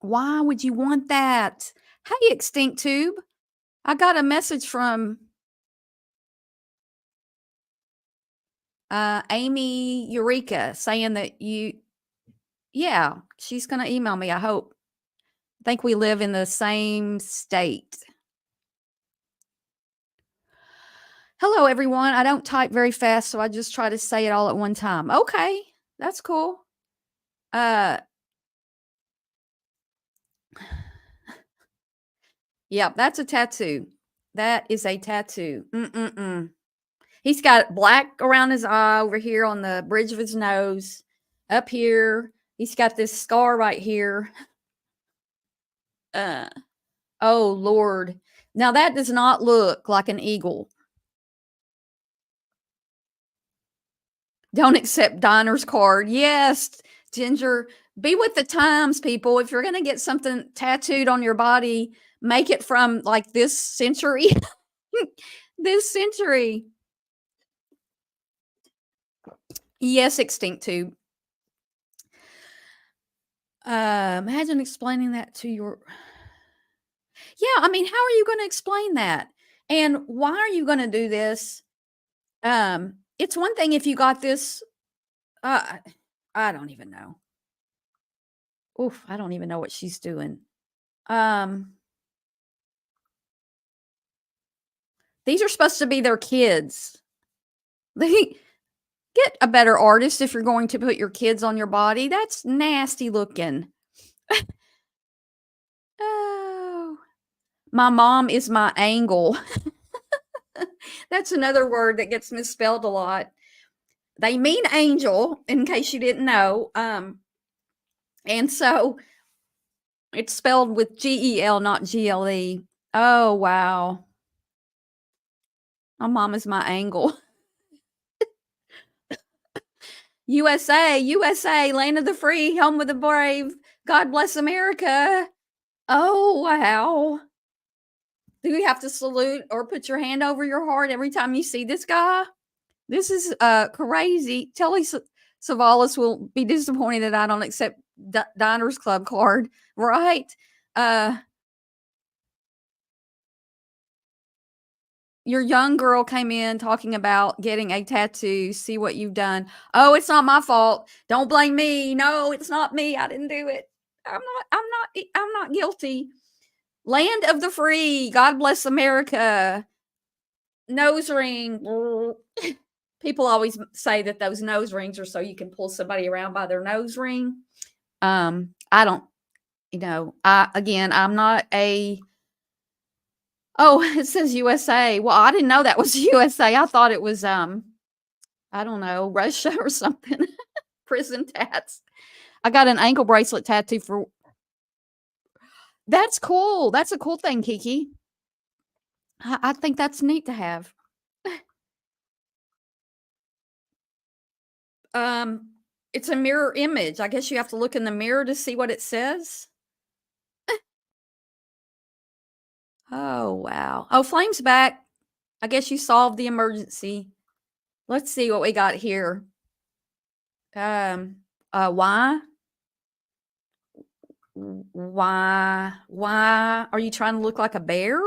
why would you want that? Hey, Extinct Tube. I got a message from Amy Eureka saying that yeah, she's going to email me, I hope. I think we live in the same state. Hello, everyone. I don't type very fast, so I just try to say it all at one time. Okay, that's cool. Yep, that's a tattoo. That is a tattoo. Mm-mm-mm. He's got black around his eye over here on the bridge of his nose. Up here, he's got this scar right here. Oh Lord. Now that does not look like an eagle. Don't accept Diner's card. Yes, Ginger, be with the times, people. If you're going to get something tattooed on your body, make it from like this century. This century. Yes, Extinct Tube. Imagine explaining that to your. Yeah, I mean, how are you going to explain that? And why are you going to do this? It's one thing if you got this. I don't even know. Oof, I don't even know what she's doing. These are supposed to be their kids. They get a better artist if you're going to put your kids on your body. That's nasty looking. Oh, my mom is my angle. That's another word that gets misspelled a lot. They mean angel, in case you didn't know. And so it's spelled with GEL, not GLE. Oh, wow. My mom is my angle. USA, USA, land of the free, home of the brave. God bless America. Oh, wow. Do you have to salute or put your hand over your heart every time you see this guy? This is crazy. Telly Savalas will be disappointed that I don't accept Diners Club card, right? Your young girl came in talking about getting a tattoo. See what you've done. Oh, it's not my fault. Don't blame me. No, it's not me. I didn't do it. I'm not guilty. Land of the free. God bless America. Nose ring. People always say that those nose rings are so you can pull somebody around by their nose ring. I don't, I'm not a. Oh, it says USA. Well, I didn't know that was USA. I thought it was I don't know, Russia or something. Prison tats. I got an ankle bracelet tattoo for. That's cool. That's a cool thing, Kiki. I think that's neat to have. It's a mirror image. I guess you have to look in the mirror to see what it says. Oh, wow. Oh, Flame's back. I guess you solved the emergency. Let's see what we got here. Why? Why are you trying to look like a bear?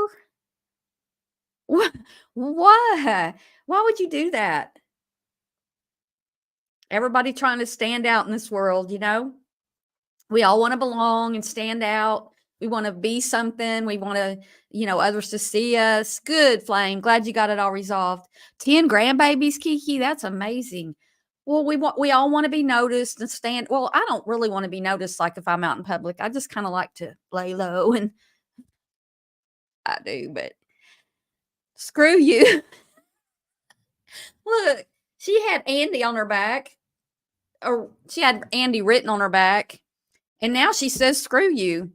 What? Why? Why would you do that? Everybody trying to stand out in this world, you know? We all want to belong and stand out. We want to be something. We want to, others to see us. Good, Flame. Glad you got it all resolved. 10 grandbabies, Kiki. That's amazing. Well, we all want to be noticed and stand. Well, I don't really want to be noticed like if I'm out in public. I just kind of like to lay low, and I do, but screw you. Look, she had Andy on her back, or she had Andy written on her back, and now she says screw you.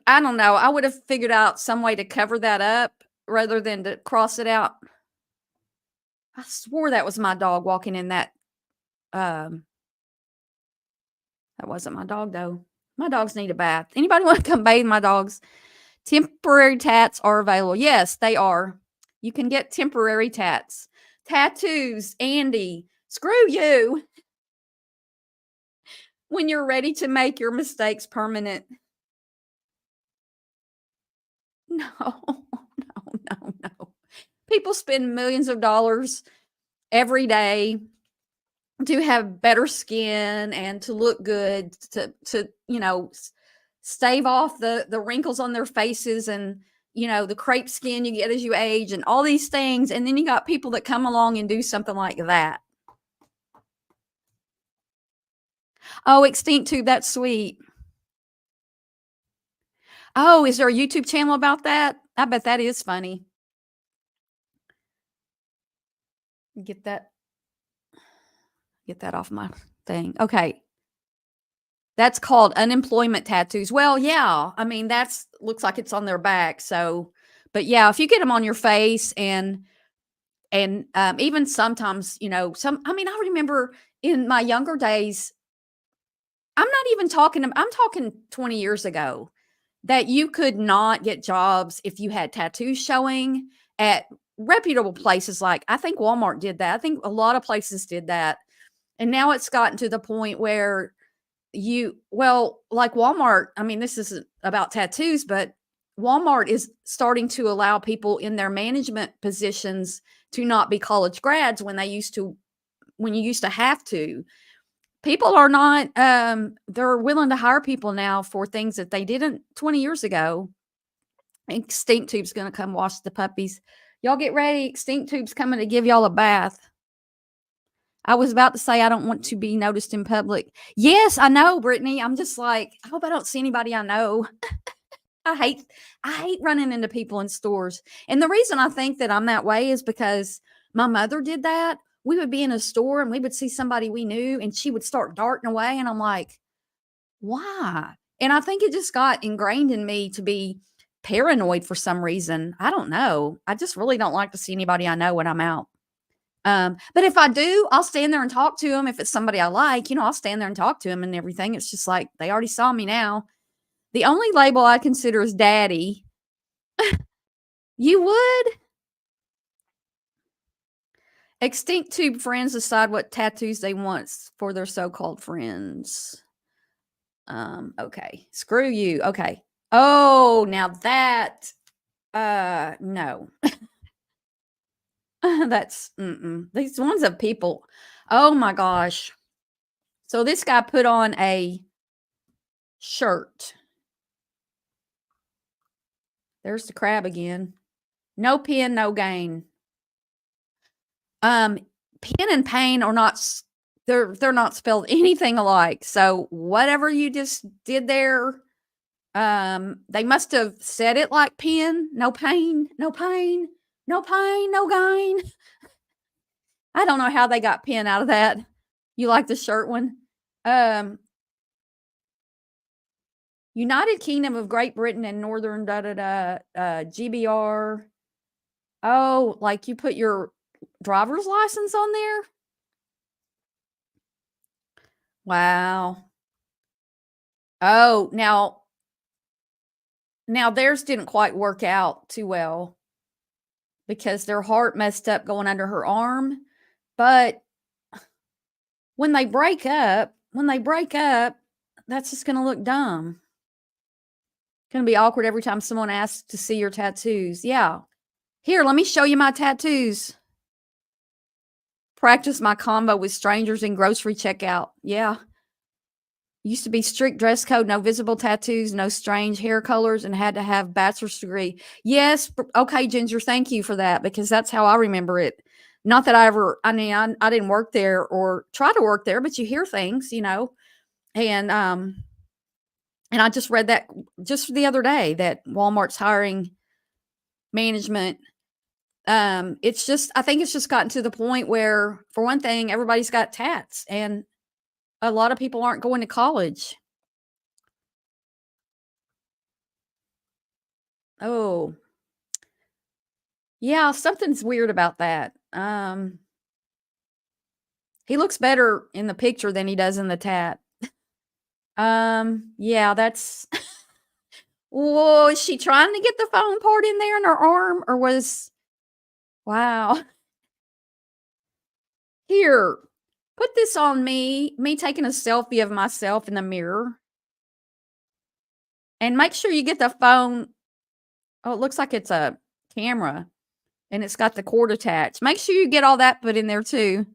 I don't know. I would have figured out some way to cover that up rather than to cross it out. I swore that was my dog walking in that. That wasn't my dog, though. My dogs need a bath. Anybody want to come bathe my dogs? Temporary tats are available. Yes, they are. You can get temporary tats. Tattoos, Andy. Screw you. When you're ready to make your mistakes permanent. No, no. People spend millions of dollars every day to have better skin and to look good, to stave off the wrinkles on their faces and the crepe skin you get as you age and all these things. And then you got people that come along and do something like that. Oh, Extinct Tube, that's sweet. Oh, is there a YouTube channel about that? I bet that is funny. Get that off my thing. Okay. That's called unemployment tattoos. Well, yeah. I mean, looks like it's on their back. So, but yeah, if you get them on your face and even sometimes, I remember in my younger days, I'm talking 20 years ago, that you could not get jobs if you had tattoos showing at reputable places. Like, I think Walmart did that. I think a lot of places did that. And now it's gotten to the point where like Walmart, I mean, this isn't about tattoos, but Walmart is starting to allow people in their management positions to not be college grads when you used to have to. People are not, they're willing to hire people now for things that they didn't 20 years ago. Extinct Tube's going to come wash the puppies. Y'all get ready. Extinct Tube's coming to give y'all a bath. I was about to say I don't want to be noticed in public. Yes, I know, Brittany. I'm just like, I hope I don't see anybody I know. I hate running into people in stores. And the reason I think that I'm that way is because my mother did that. We would be in a store and we would see somebody we knew and she would start darting away. And I'm like, why? And I think it just got ingrained in me to be paranoid for some reason. I don't know. I just really don't like to see anybody I know when I'm out. But if I do, I'll stand there and talk to them. If it's somebody I like, I'll stand there and talk to them and everything. It's just like, they already saw me now. The only label I consider is daddy. You would? Extinct Tube friends decide what tattoos they want for their so-called friends. Okay. Screw you. Okay. Oh, now that, no. That's, these ones of people. Oh my gosh. So this guy put on a shirt. There's the crab again. No pin, no gain. Pin and pain are not, they're not spelled anything alike. So whatever you just did there, they must have said it like pin, no pain, no pain, no pain, no gain. I don't know how they got pin out of that. You like the shirt one? United Kingdom of Great Britain and Northern GBR. Oh, like you put your driver's license on there? Wow. Oh, now theirs didn't quite work out too well because their heart messed up going under her arm. But when they break up, that's just going to look dumb. Going to be awkward every time someone asks to see your tattoos. Yeah. Here, let me show you my tattoos. Practice my combo with strangers in grocery checkout. Yeah. Used to be strict dress code, no visible tattoos, no strange hair colors, and had to have bachelor's degree. Yes, okay, Ginger, thank you for that because that's how I remember it. Not that I mean, I didn't work there or try to work there, but you hear things, and I just read that just the other day that Walmart's hiring management. It's just, I think it's just gotten to the point where, for one thing, everybody's got tats, and a lot of people aren't going to college. Oh, yeah, something's weird about that. He looks better in the picture than he does in the tat. Yeah, that's was she trying to get the phone part in there in her arm or was wow. Here, put this on me taking a selfie of myself in the mirror. And make sure you get the phone. Oh, it looks like it's a camera and it's got the cord attached. Make sure you get all that put in there too.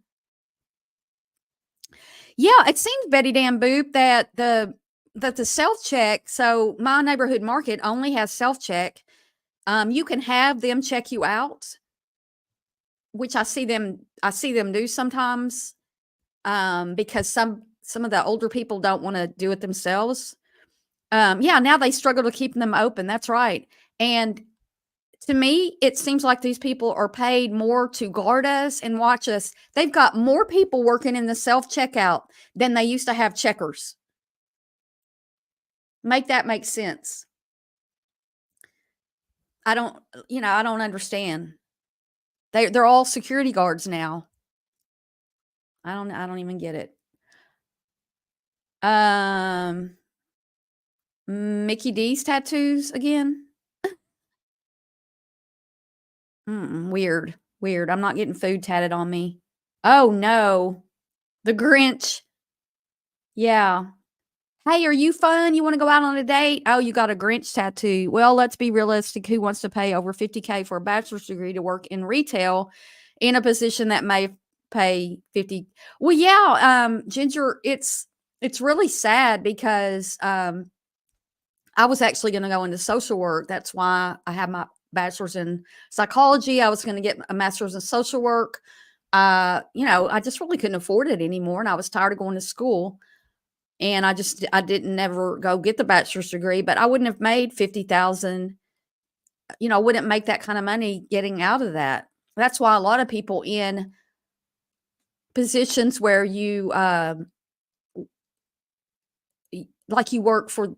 Yeah, it seems, Betty Dan Boop, that the self check. So my neighborhood market only has self check. You can have them check you out, which I see them do sometimes, because some of the older people don't want to do it themselves. Yeah, now they struggle to keep them open. That's right. And to me, it seems like these people are paid more to guard us and watch us. They've got more people working in the self checkout than they used to have checkers. Make that make sense. I don't understand. They're all security guards now. I don't even get it. Mickey D's tattoos again. Weird. Weird. I'm not getting food tatted on me. Oh no. The Grinch. Yeah. Hey, are you fun? You want to go out on a date? Oh, you got a Grinch tattoo. Well, let's be realistic. Who wants to pay over 50K for a bachelor's degree to work in retail in a position that may pay 50? Well, yeah, Ginger, it's really sad because I was actually going to go into social work. That's why I have my bachelor's in psychology. I was going to get a master's in social work. I just really couldn't afford it anymore, and I was tired of going to school. And I didn't never go get the bachelor's degree, but I wouldn't have made 50,000. I wouldn't make that kind of money getting out of that. That's why a lot of people in positions where you like you work for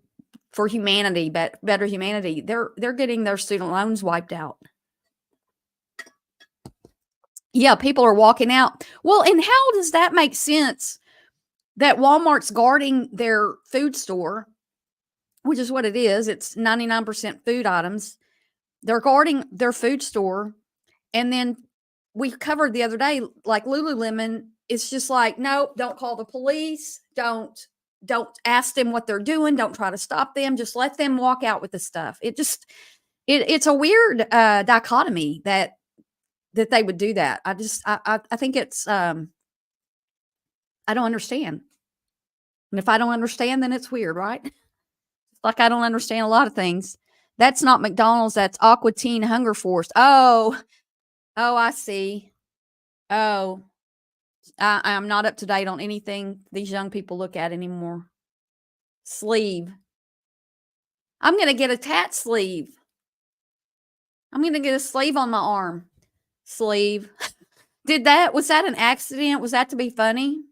humanity, better humanity, they're getting their student loans wiped out. Yeah, people are walking out. Well, and how does that make sense that Walmart's guarding their food store, which is what it is? It's 99% food items. They're guarding their food store. And then we covered the other day, like Lululemon, it's just like, nope, don't call the police. Don't ask them what they're doing. Don't try to stop them. Just let them walk out with the stuff. It's a weird dichotomy that they would do that. I think it's, I don't understand. And if I don't understand, then it's weird, right? Like I don't understand a lot of things. That's not McDonald's. That's Aqua Teen Hunger Force. Oh, I see. Oh, I'm not up to date on anything these young people look at anymore. Sleeve. I'm going to get a tat sleeve. I'm going to get a sleeve on my arm. Sleeve. Was that an accident? Was that to be funny?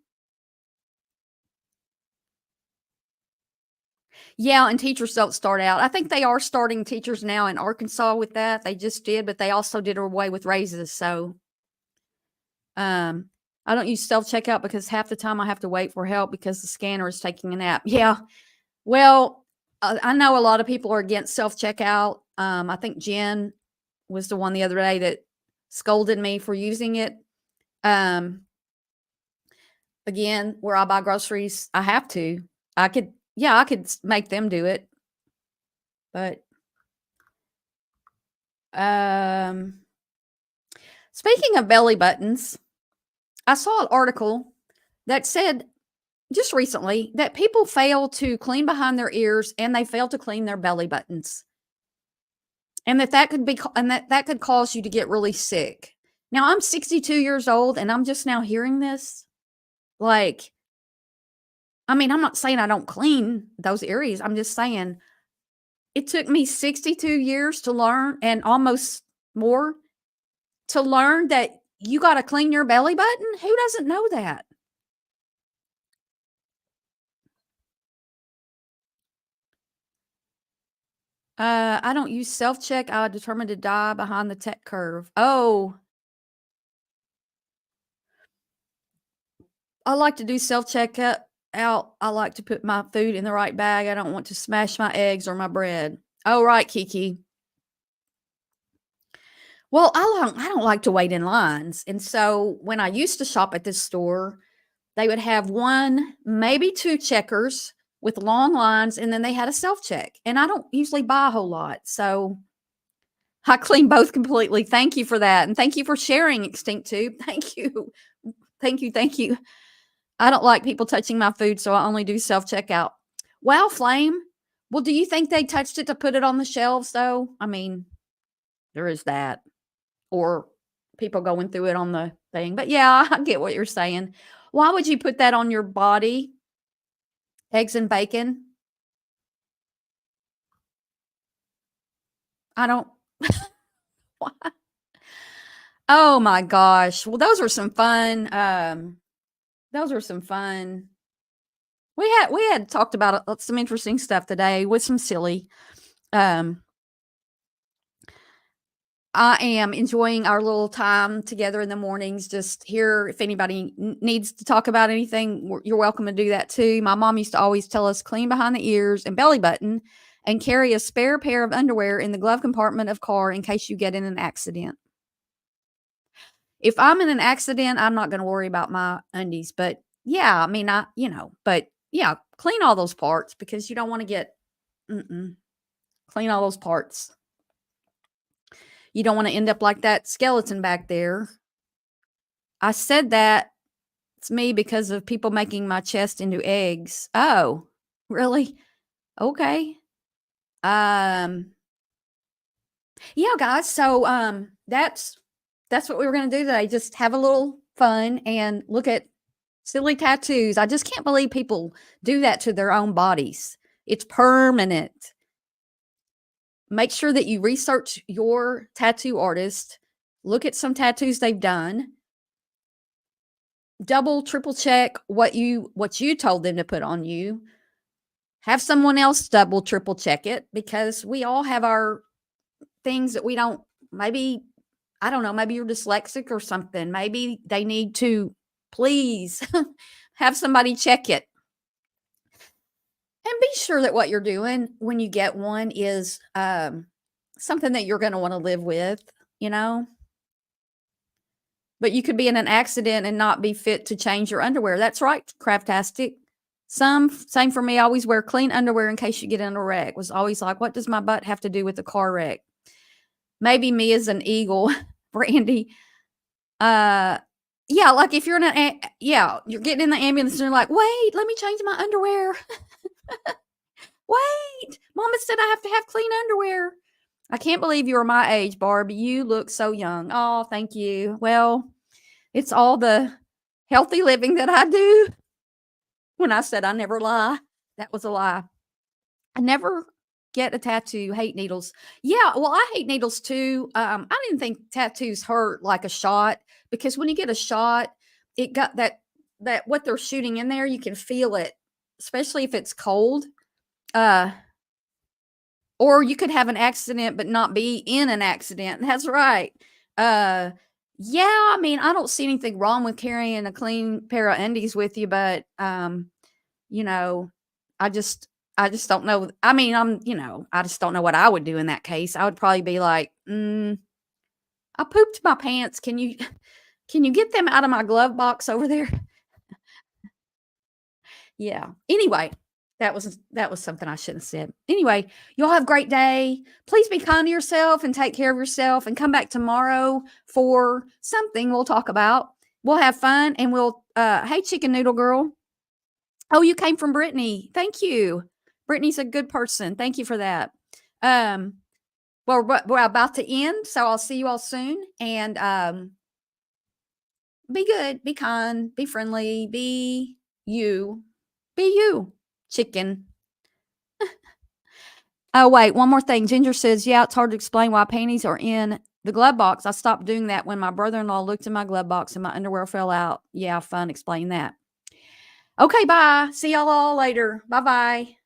Yeah, and teachers don't start out. I think they are starting teachers now in Arkansas with that. They just did, but they also did away with raises. So I don't use self-checkout because half the time I have to wait for help because the scanner is taking a nap. Yeah. Well, I know a lot of people are against self-checkout. I think Jen was the one the other day that scolded me for using it. Again, where I buy groceries, I have to. I could make them do it. But speaking of belly buttons, I saw an article that said just recently that people fail to clean behind their ears and they fail to clean their belly buttons. And that could cause you to get really sick. Now I'm 62 years old and I'm just now hearing this. Like, I mean, I'm not saying I don't clean those areas. I'm just saying it took me 62 years to learn, and almost more, to learn that you got to clean your belly button. Who doesn't know that? I don't use self-check. I determined to die behind the tech curve. Oh, I like to do self-check out. I like to put my food in the right bag. I don't want to smash my eggs or my bread. Oh, right, Kiki. Well, I don't like to wait in lines. And so when I used to shop at this store, they would have one, maybe two checkers with long lines, and then they had a self-check. And I don't usually buy a whole lot. So I clean both completely. Thank you for that. And thank you for sharing, Extinct Tube. Thank you. Thank you. Thank you. I don't like people touching my food, so I only do self-checkout. Wow, Flame. Well, do you think they touched it to put it on the shelves, though? I mean, there is that. Or people going through it on the thing. But yeah, I get what you're saying. Why would you put that on your body? Eggs and bacon? I don't. Why? Oh my gosh. Well, those were some fun. Those were some fun. We had talked about some interesting stuff today with some silly. Um, I am enjoying our little time together in the mornings. Just here, if anybody needs to talk about anything, you're welcome to do that too. My mom used to always tell us clean behind the ears and belly button and carry a spare pair of underwear in the glove compartment of car in case you get in an accident. If I'm in an accident, I'm not going to worry about my undies. But yeah, I mean, but yeah, clean all those parts because you don't want to get, clean all those parts. You don't want to end up like that skeleton back there. I said that it's me because of people making my chest into eggs. Oh, really? Okay. Yeah, guys. So that's what we were going to do today. Just have a little fun and look at silly tattoos. I just can't believe people do that to their own bodies. It's permanent. Make sure that you research your tattoo artist. Look at some tattoos they've done. Double, triple check what you told them to put on you. Have someone else double, triple check it because we all have our things that we don't, maybe, I don't know, maybe you're dyslexic or something. Maybe they need to please have somebody check it. And be sure that what you're doing when you get one is something that you're going to want to live with, But you could be in an accident and not be fit to change your underwear. That's right, Craftastic. Same for me. I always wear clean underwear in case you get in a wreck. Was always like, what does my butt have to do with a car wreck? Maybe me as an eagle, Brandy. Yeah, like if you're you're getting in the ambulance and you're like, wait, let me change my underwear. Wait, Mama said I have to have clean underwear. I can't believe you are my age, Barb. You look so young. Oh, thank you. Well, it's all the healthy living that I do. When I said I never lie, that was a lie. I never get a tattoo. Hate needles. Yeah, well, I hate needles too. I didn't think tattoos hurt like a shot because when you get a shot, it got that what they're shooting in there, you can feel it, especially if it's cold. Or you could have an accident but not be in an accident. That's right. Yeah, I mean, I don't see anything wrong with carrying a clean pair of undies with you, but I just don't know. I mean, I just don't know what I would do in that case. I would probably be like, I pooped my pants. Can you get them out of my glove box over there? Yeah. Anyway, that was something I shouldn't have said. Anyway, y'all have a great day. Please be kind to yourself and take care of yourself and come back tomorrow for something we'll talk about. We'll have fun and we'll hey Chicken Noodle Girl. Oh, you came from Brittany. Thank you. Brittany's a good person. Thank you for that. Well, we're about to end, so I'll see you all soon. And be good, be kind, be friendly, be you. Be you, chicken. Oh, wait, one more thing. Ginger says, yeah, it's hard to explain why panties are in the glove box. I stopped doing that when my brother-in-law looked in my glove box and my underwear fell out. Yeah, fun. Explain that. Okay, bye. See y'all all later. Bye-bye.